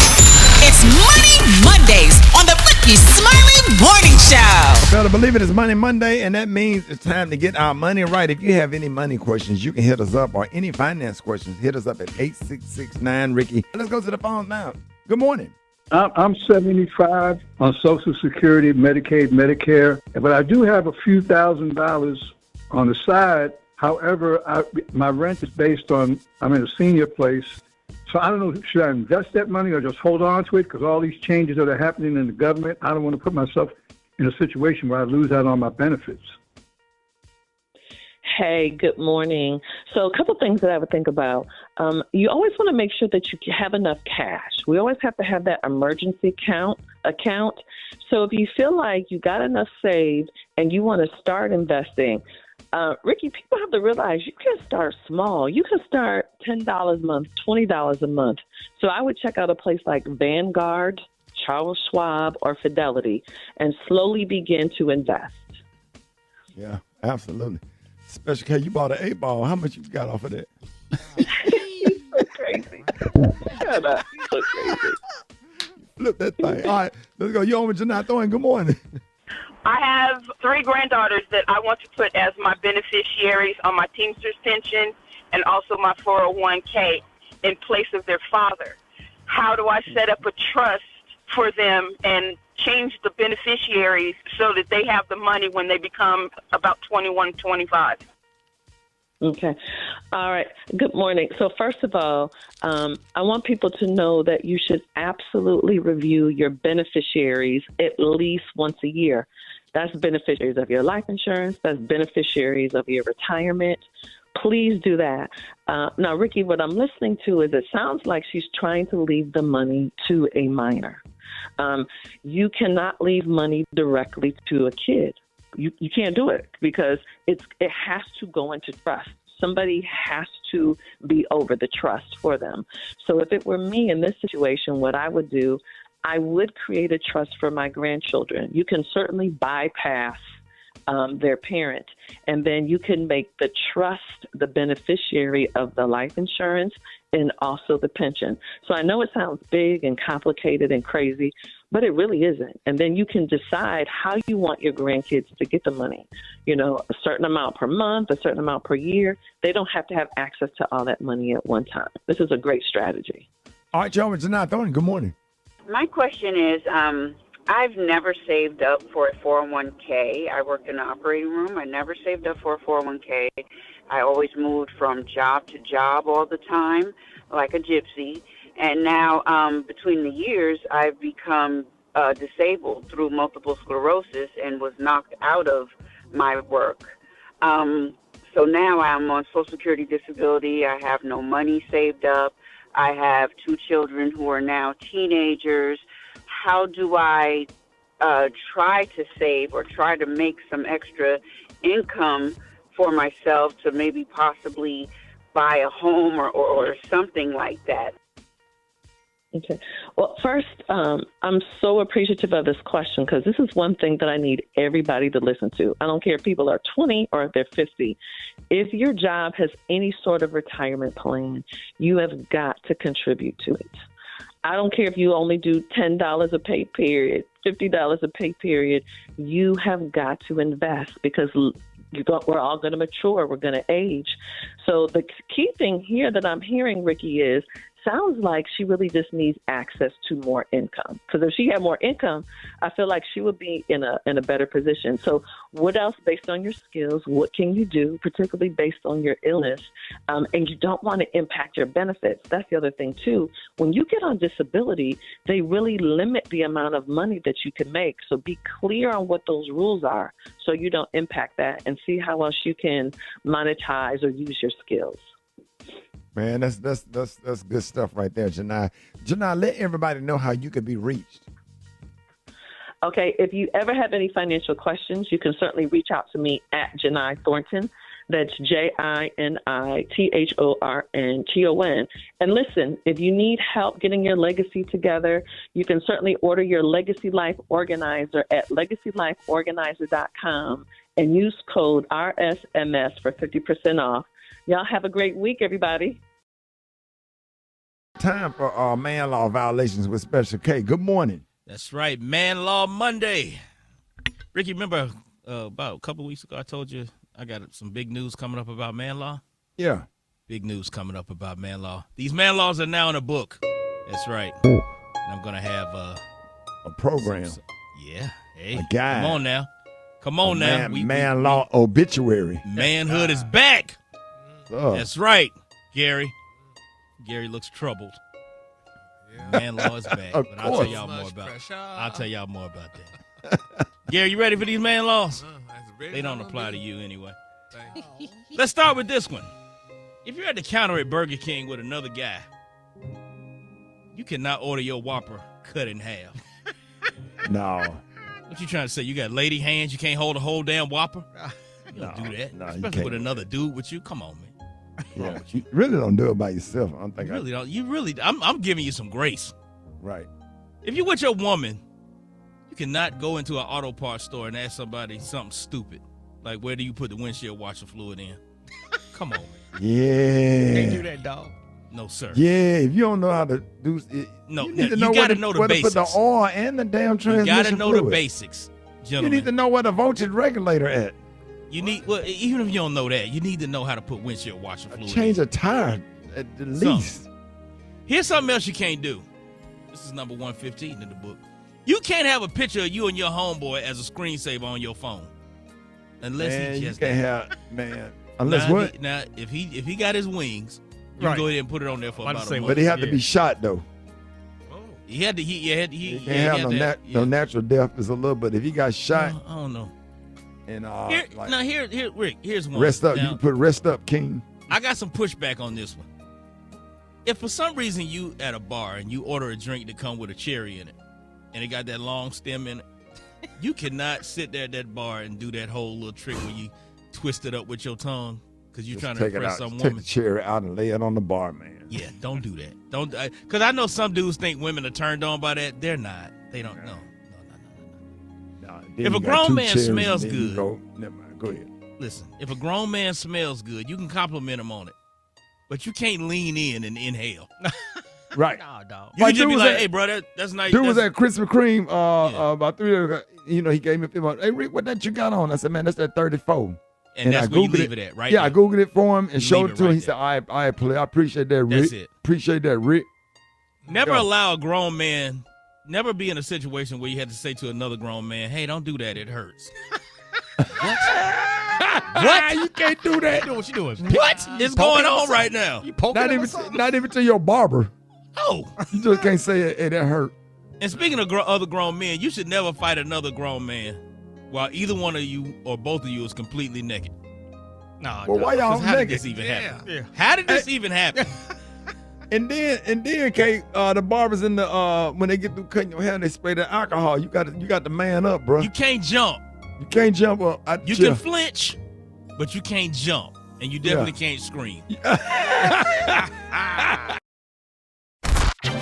It's Money Mondays on the Rickey Smiley Morning Show. Better believe it, it's Money Monday, and that means it's time to get our money right. If you have any money questions, you can hit us up, or any finance questions, hit us up at 8669 Rickey. Let's go to the phones now. Good morning. I'm 75 on Social Security, Medicaid, Medicare, but I do have a few $1,000s on the side. However, my rent is based on, I'm in a senior place. So I don't know, should I invest that money or just hold on to it? Because all these changes that are happening in the government, I don't want to put myself in a situation where I lose out on my benefits. Hey, good morning. So a couple things that I would think about. You always want to make sure that you have enough cash. We always have to have that emergency account. So if you feel like you got enough saved and you want to start investing, Ricky, people have to realize you can start small. You can start $10 a month, $20 a month. So I would check out a place like Vanguard, Charles Schwab, or Fidelity and slowly begin to invest. Yeah, absolutely. Special K, you bought an 8-ball. How much you got off of that? You're so crazy. Shut up. You're so crazy. Flip that thing. All right, let's go. You on with Janai Thornton. Good morning. I have 3 granddaughters that I want to put as my beneficiaries on my Teamsters pension and also my 401k in place of their father. How do I set up a trust for them and change the beneficiaries so that they have the money when they become about 21, 25? Okay. All right. Good morning. So first of all, I want people to know that you should absolutely review your beneficiaries at least once a year. That's beneficiaries of your life insurance. That's beneficiaries of your retirement. Please do that. Now, Ricky, what I'm listening to is it sounds like she's trying to leave the money to a minor. You cannot leave money directly to a kid. You can't do it because it has to go into trust. Somebody has to be over the trust for them. So if it were me in this situation, what I would do, I would create a trust for my grandchildren. You can certainly bypass their parent, and then you can make the trust the beneficiary of the life insurance and also the pension. So I know it sounds big and complicated and crazy, but it really isn't. And then you can decide how you want your grandkids to get the money. You know, a certain amount per month, a certain amount per year. They don't have to have access to all that money at one time. This is a great strategy. All right, y'all, it's Janai Thornton. Good morning. My question is, I've never saved up for a 401k. I worked in the operating room. I never saved up for a 401k. I always moved from job to job all the time, like a gypsy. And now, between the years, I've become disabled through multiple sclerosis and was knocked out of my work. So now I'm on Social Security disability. I have no money saved up. I have 2 children who are now teenagers. How do I try to save or try to make some extra income for myself to maybe possibly buy a home or something like that? Okay. Well, first, I'm so appreciative of this question because this is one thing that I need everybody to listen to. I don't care if people are 20 or if they're 50. If your job has any sort of retirement plan, you have got to contribute to it. I don't care if you only do $10 a pay period, $50 a pay period. You have got to invest because we're all going to mature. We're going to age. So the key thing here that I'm hearing, Ricky, is sounds like she really just needs access to more income. Because if she had more income, I feel like she would be in a better position. So what else, based on your skills, what can you do, particularly based on your illness? And you don't want to impact your benefits. That's the other thing, too. When you get on disability, they really limit the amount of money that you can make. So be clear on what those rules are so you don't impact that, and see how else you can monetize or use your skills. Man, that's good stuff right there, Jini. Jini, let everybody know how you can be reached. Okay, if you ever have any financial questions, you can certainly reach out to me at Jini Thornton. That's JINITHORNTON. And listen, if you need help getting your legacy together, you can certainly order your Legacy Life Organizer at LegacyLifeOrganizer.com and use code RSMS for 50% off. Y'all have a great week, everybody. Time for man law violations with Special K. Good morning. That's right, Man Law Monday. Ricky, remember about a couple of weeks ago I told you I got some big news coming up about man law? Yeah. Big news coming up about man law. These man laws are now in a book. That's right. And I'm going to have a program. Yeah. Hey, a guy. Come on now. Come on now. Man law obituary. Manhood is back. Oh. That's right, Gary. Gary looks troubled. Man law is back. But I'll tell y'all more about it. I'll tell y'all more about that. Gary, you ready for these man laws? They don't apply to you anyway. Let's start with this one. If you're at the counter at Burger King with another guy, you cannot order your Whopper cut in half. No. What you trying to say? You got lady hands? You can't hold a whole damn Whopper? You don't do that. No, especially with another dude with you. Come on, man. Yeah, you really don't do it by yourself. I don't think you really don't. You really. I'm giving you some grace. Right. If you're with your woman, you cannot go into an auto parts store and ask somebody something stupid, like where do you put the windshield washer fluid in? Come on, man. Yeah. Can't do that, dog. No, sir. Yeah, if you don't know how to do it, no, you need to you know got to where know the where to basics. put the oil and the damn transmission You got to know fluid. the basics, You gentlemen. need to know where the voltage regulator at. You need, well, even if you don't know that, you need to know how to put windshield washer fluid Change in. a tire at the least. Here's something else you can't do. This is number 115 in the book. You can't have a picture of you and your homeboy as a screensaver on your phone. Unless Man, he you just can't have, man. Unless what? Now, if he got his wings, you can go ahead and put it on there for about a month. But he had to be shot, though. He had to. He can't have no natural death. Is a little, but if he got shot, I don't know. And here, Rick. Here's one. Rest up. Now, You can put rest up, King. I got some pushback on this one. If for some reason you at a bar and you order a drink that come with a cherry in it, and it got that long stem in it, you cannot sit there at that bar and do that whole little trick where you twist it up with your tongue because you're trying to impress some Take woman. the cherry out and lay it on the bar, man. Yeah, don't do that. Don't, because I know some dudes think women are turned on by that. They're not. They don't know. If a grown man smells good, never mind. Go ahead. Listen, if a grown man smells good, you can compliment him on it, but you can't lean in and inhale. Right. Nah, dog. You can just be like, "Hey, bro, that's nice." Dude was at Krispy Kreme about 3 years ago. You know, he gave me a few. Hey, Rick, what that you got on? I said, man, that's that 34. And that's I where you Googled leave it at, right? Yeah, now. I Googled it for him and showed it to him. right He said, I appreciate that, Rick. That's it. Appreciate that, Rick. Never allow a grown man, never be in a situation where you had to say to another grown man, hey, don't do that. It hurts. What? What? You can't do that. What you doing? What is going on right now? You poking Not even to your barber. Oh. You just can't say, hey, that hurt. And speaking of other grown men, you should never fight another grown man while either one of you or both of you is completely naked. No, well, why y'all how naked? did this even happen? Yeah. How did this even happen? And then, Kate, the barbers in the when they get through cutting your hair, they spray the alcohol. You got to man up, bro. You can't jump. You can't jump up. You can flinch, but you can't jump, and you definitely can't scream.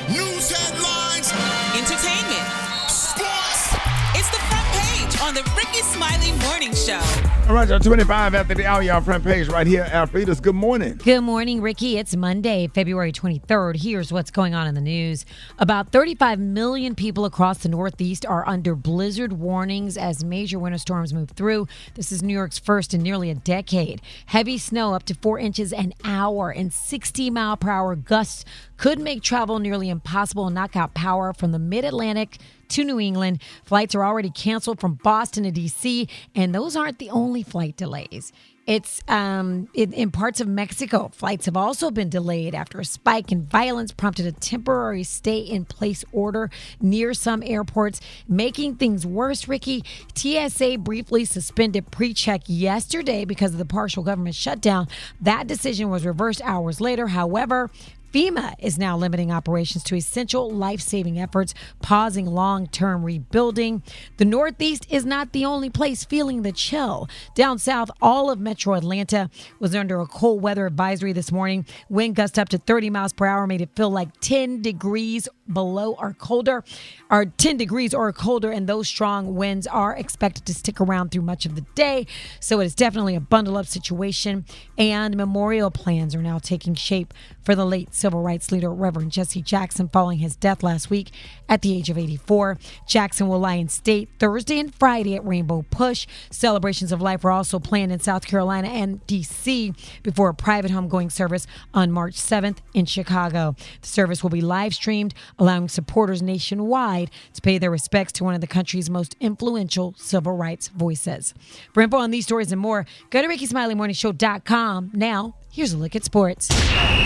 News headlines, entertainment, sports. It's the front page on the Rickey Smiley Morning Show. All right, y'all, 25 after the hour, y'all front page right here. Alfreda's, good morning. Good morning, Ricky. It's Monday, February 23rd. Here's what's going on in the news. About 35 million people across the Northeast are under blizzard warnings as major winter storms move through. This is New York's first in nearly a decade. Heavy snow up to 4 inches an hour and 60-mile-per-hour gusts could make travel nearly impossible and knock out power from the mid-Atlantic to New England. Flights are already canceled from Boston to D.C., and those aren't the only flight delays. It's in parts of Mexico. Flights have also been delayed after a spike in violence prompted a temporary stay-in-place order near some airports. Making things worse, Ricky, TSA briefly suspended pre-check yesterday because of the partial government shutdown. That decision was reversed hours later. However, FEMA is now limiting operations to essential life-saving efforts, pausing long-term rebuilding. The Northeast is not the only place feeling the chill. Down south, all of metro Atlanta was under a cold weather advisory this morning. Wind gusts up to 30 miles per hour made it feel like 10 degrees below or colder, or 10 degrees or colder, and those strong winds are expected to stick around through much of the day. So it is definitely a bundle-up situation, and memorial plans are now taking shape for the late civil rights leader Reverend Jesse Jackson following his death last week at the age of 84. Jackson will lie in state Thursday and Friday at Rainbow Push. Celebrations of life are also planned in South Carolina and D.C. before a private homegoing service on March 7th in Chicago. The service will be live streamed, allowing supporters nationwide to pay their respects to one of the country's most influential civil rights voices. For info on these stories and more, go to RickySmileyMorningShow.com. Now, here's a look at sports.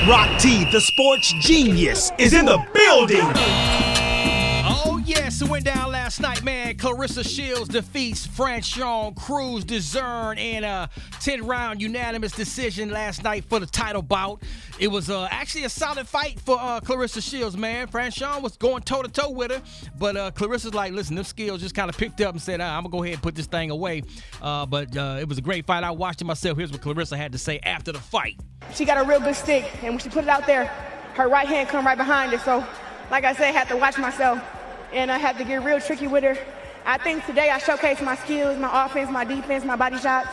Rock T, the sports genius, is in the building. Oh, yes, it went down last night, man. Clarissa Shields defeats Franchon Cruz Dezern in a 10-round unanimous decision last night for the title bout. It was actually a solid fight for Clarissa Shields, man. Franchon was going toe-to-toe with her, but Clarissa's like, listen, them skills just kind of picked up and said, I'm going to go ahead and put this thing away. But it was a great fight. I watched it myself. Here's what Clarissa had to say after the fight. She got a real good stick, and when she put it out there, her right hand come right behind it. So, like I said, I had to watch myself, and I had to get real tricky with her. I think today I showcased my skills, my offense, my defense, my body shots,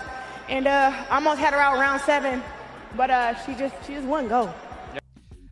and almost had her out round 7, but she just wouldn't go.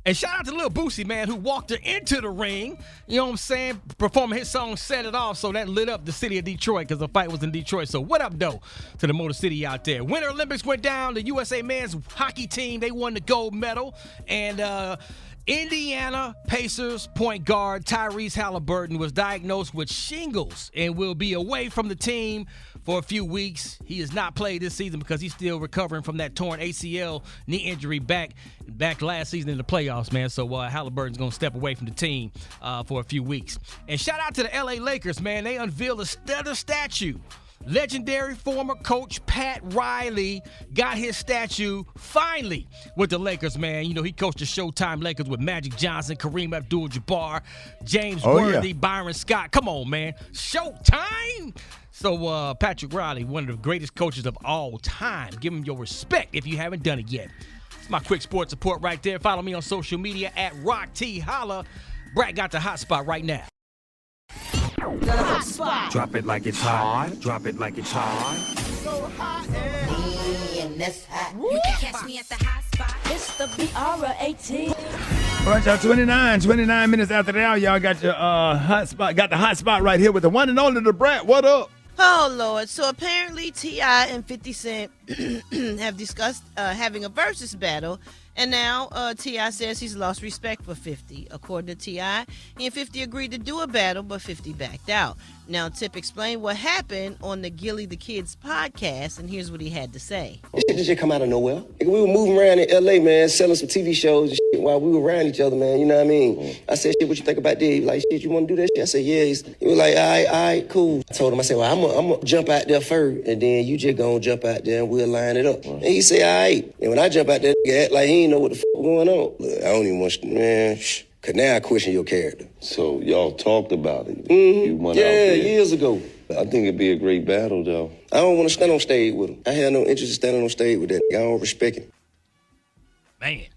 And shout out to Lil Boosie, man, who walked her into the ring, you know what I'm saying, performing his song, Set It Off, so that lit up the city of Detroit because the fight was in Detroit. So what up, though, to the Motor City out there. Winter Olympics went down. The USA men's hockey team, they won the gold medal. And Indiana Pacers point guard Tyrese Halliburton was diagnosed with shingles and will be away from the team for a few weeks. He has not played this season because he's still recovering from that torn ACL knee injury back last season in the playoffs, man. So Halliburton's going to step away from the team for a few weeks. And shout out to the LA Lakers, man. They unveiled a statue. Legendary former coach Pat Riley got his statue finally with the Lakers, man. You know, he coached the Showtime Lakers with Magic Johnson, Kareem Abdul-Jabbar, James Worthy, Byron Scott. Come on, man. Showtime? So Patrick Riley, one of the greatest coaches of all time. Give him your respect if you haven't done it yet. It's my quick sports report right there. Follow me on social media at Rock T. Holla. Brat got the hot spot right now. The hot spot. Drop it like it's hot. Drop it like it's hot. So hot and that's hot. You can catch me at the hot spot. It's the BR18. All right, y'all, 29 minutes after the hour, y'all got your hot spot. Got the hot spot right here with the one and only the Brat. What up? Oh, Lord. So apparently T.I. and 50 Cent have discussed having a versus battle. And now T.I. says he's lost respect for 50. According to T.I., he and 50 agreed to do a battle, but 50 backed out. Now, Tip explained what happened on the Gilly the Kids podcast, and here's what he had to say. This shit just come out of nowhere. We were moving around in L.A., man, selling some TV shows and shit while we were around each other, man. You know what I mean? I said, shit, what you think about this? He was like, shit, you want to do that shit? I said, yeah. He was like, all right, cool. I told him, I said, well, I'm going to jump out there first, and then you just going to jump out there and we'll line it up. And he said, all right. And when I jump out there, he act like he ain't know what the fuck going on. Look, I don't even want to, man, because now I question your character. So y'all talked about it? Mm-hmm. You went out there. Years ago. I think it'd be a great battle, though. I don't want to stand on stage with him. I have no interest in standing on stage with that nigga. I don't respect him. Man. He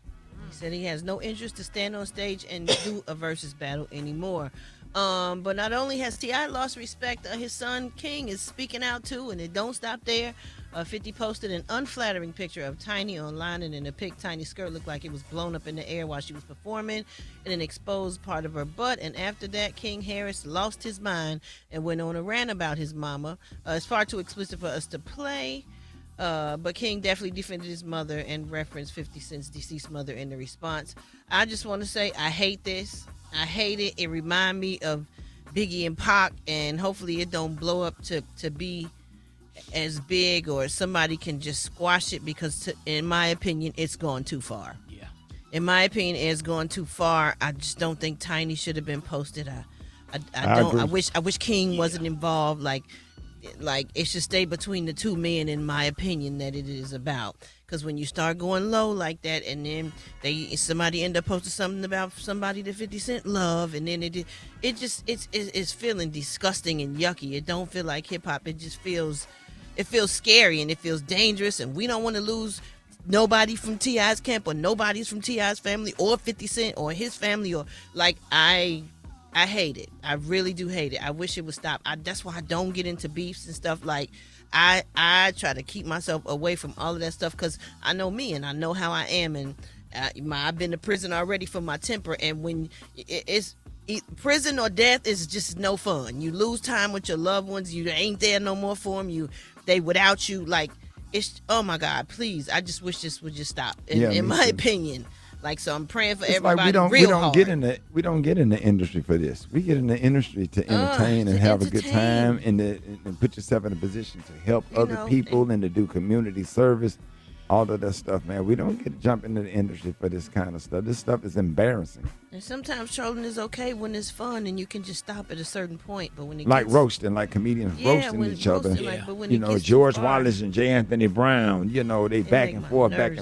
said he has no interest to stand on stage and do a versus battle anymore. But not only has T.I. lost respect, his son King is speaking out too, and it don't stop there. 50 posted an unflattering picture of Tiny online, and in the pic, Tiny's skirt looked like it was blown up in the air while she was performing, and an exposed part of her butt. And after that, King Harris lost his mind and went on a rant about his mama. It's far too explicit for us to play. But King definitely defended his mother and referenced 50 Cent's deceased mother in the response. I just want to say I hate this. I hate it. It reminds me of Biggie and Pac, and hopefully it don't blow up to be as big, or somebody can just squash it, because in my opinion, it's gone too far. Yeah. In my opinion, it's gone too far. I just don't think Tiny should have been posted. I don't. I wish King wasn't involved. Like it should stay between the two men, in my opinion, that it is about. Because when you start going low like that, and then somebody end up posting something about somebody that 50 Cent love, and then it's feeling disgusting and yucky. It don't feel like hip hop. It just feels scary, and it feels dangerous, and we don't want to lose nobody from T.I.'s camp, or nobody's from T.I.'s family, or 50 Cent or his family, or like I hate it. I really do hate it. I wish it would stop. That's why I don't get into beefs and stuff. Like I try to keep myself away from all of that stuff, because I know me and I know how I am, and I've been to prison already for my temper. And when it's prison or death is just no fun. You lose time with your loved ones. You ain't there no more for them. They without you. Like it's, oh my God, please. I just wish this would just stop. In my opinion. Like, so I'm praying for everybody. Like we don't get in the industry for this. We get in the industry to entertain and have a good time, and put yourself in a position to help other people and to do community service, all of that stuff, man. We don't get to jump into the industry for this kind of stuff. This stuff is embarrassing. And sometimes trolling is okay when it's fun and you can just stop at a certain point. But when it like gets, roasting, like comedians roasting each other. Like, but when it gets George too far, Wallace and J. Anthony Brown, they back and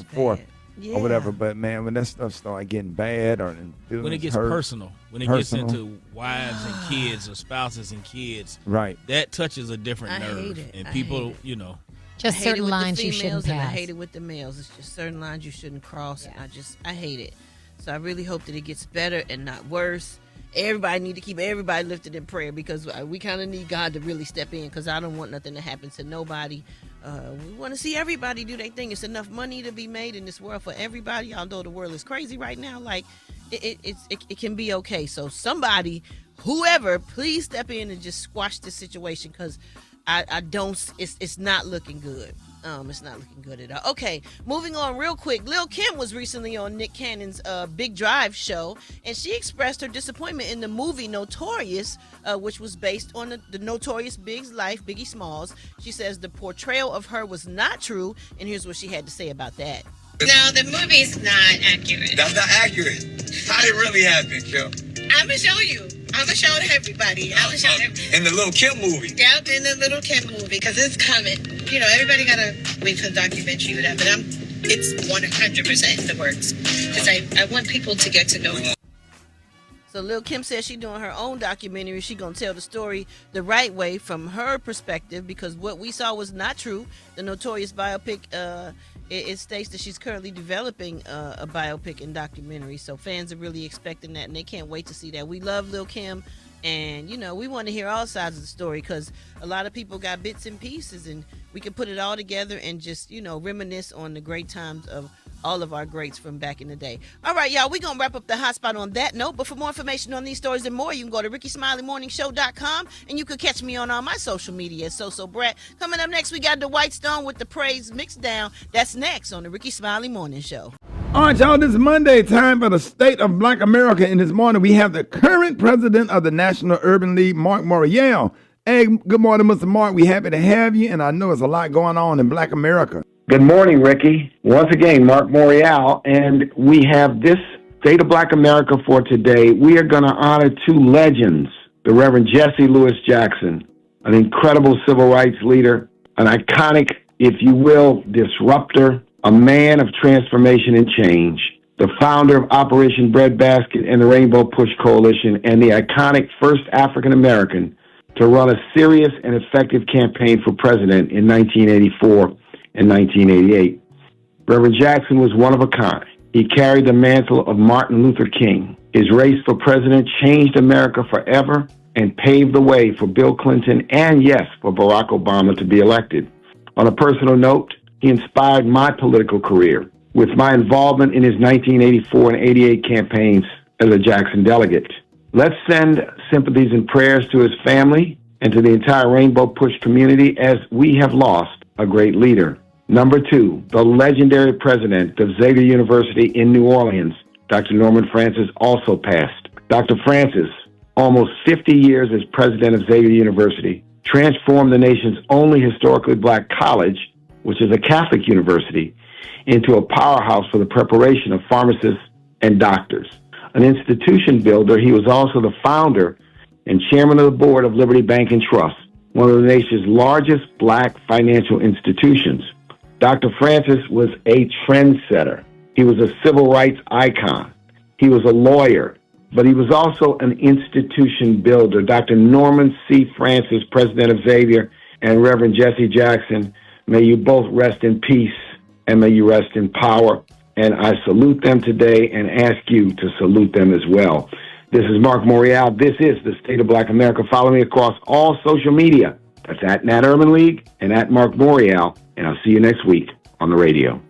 forth, Yeah. or whatever. But man, when that stuff start getting bad, or when it gets personal, when it gets into wives and kids, or spouses and kids, right, that touches a different nerve. And people, just certain lines you shouldn't pass. And I hate it with the males. It's just certain lines you shouldn't cross, and I hate it. So I really hope that it gets better and not worse. Everybody need to keep everybody lifted in prayer, because we kind of need God to really step in, because I don't want nothing to happen to nobody. We want to see everybody do their thing. It's enough money to be made in this world for everybody, although the world is crazy right now. Like it can be okay. So somebody, whoever, please step in and just squash this situation, because I don't. It's not looking good. It's not looking good at all. Okay, moving on real quick. Lil' Kim was recently on Nick Cannon's Big Drive show, and she expressed her disappointment in the movie Notorious, which was based on the Notorious Big's life, Biggie Smalls. She says the portrayal of her was not true, and here's what she had to say about that. No, the movie's not accurate. That's not accurate. How did it really happen, Kim? I'm going to show you. I'm going to show everybody. In the Lil' Kim movie? Yeah, in the Lil' Kim movie, because it's coming. Everybody got to wait for the documentary or whatever, but it's 100% in the works. Because I want people to get to know me. So Lil' Kim says she's doing her own documentary. She's going to tell the story the right way from her perspective, because what we saw was not true. The Notorious biopic, it states that she's currently developing a biopic and documentary. So fans are really expecting that, and they can't wait to see that. We love Lil' Kim, and, we want to hear all sides of the story, because a lot of people got bits and pieces, and we can put it all together and just, reminisce on the great times of all of our greats from back in the day. All right, y'all, we're going to wrap up the hot spot on that note. But for more information on these stories and more, you can go to RickeySmileyMorningShow.com, and you can catch me on all my social media. So Brat. Coming up next, we got the White Stone with the Praise Mixed Down. That's next on the Rickey Smiley Morning Show. All right, y'all, this is Monday, time for the State of Black America. And this morning, we have the current president of the National Urban League, Mark Morial. Hey, good morning, Mr. Mark. We're happy to have you, and I know there's a lot going on in Black America. Good morning, Ricky. Once again, Mark Morial, and we have this State of Black America for today. We are going to honor two legends, the Reverend Jesse Louis Jackson, an incredible civil rights leader, an iconic, if you will, disruptor, a man of transformation and change, the founder of Operation Breadbasket and the Rainbow Push Coalition, and the iconic first African-American to run a serious and effective campaign for president in 1984 and 1988. Reverend Jackson was one of a kind. He carried the mantle of Martin Luther King. His race for president changed America forever and paved the way for Bill Clinton and, yes, for Barack Obama to be elected. On a personal note, he inspired my political career with my involvement in his 1984 and 88 campaigns as a Jackson delegate. Let's send sympathies and prayers to his family and to the entire Rainbow Push community, as we have lost a great leader. Number 2, the legendary president of Xavier University in New Orleans, Dr. Norman Francis, also passed. Dr. Francis, almost 50 years as president of Xavier University, transformed the nation's only historically black college, which is a Catholic university, into a powerhouse for the preparation of pharmacists and doctors. An institution builder, he was also the founder and chairman of the board of Liberty Bank and Trust, one of the nation's largest black financial institutions. Dr. Francis was a trendsetter. He was a civil rights icon. He was a lawyer, but he was also an institution builder. Dr. Norman C. Francis, president of Xavier, and Reverend Jesse Jackson, may you both rest in peace and may you rest in power. And I salute them today and ask you to salute them as well. This is Mark Morial. This is the State of Black America. Follow me across all social media. That's at Nat Urban League and at Mark Morial. And I'll see you next week on the radio.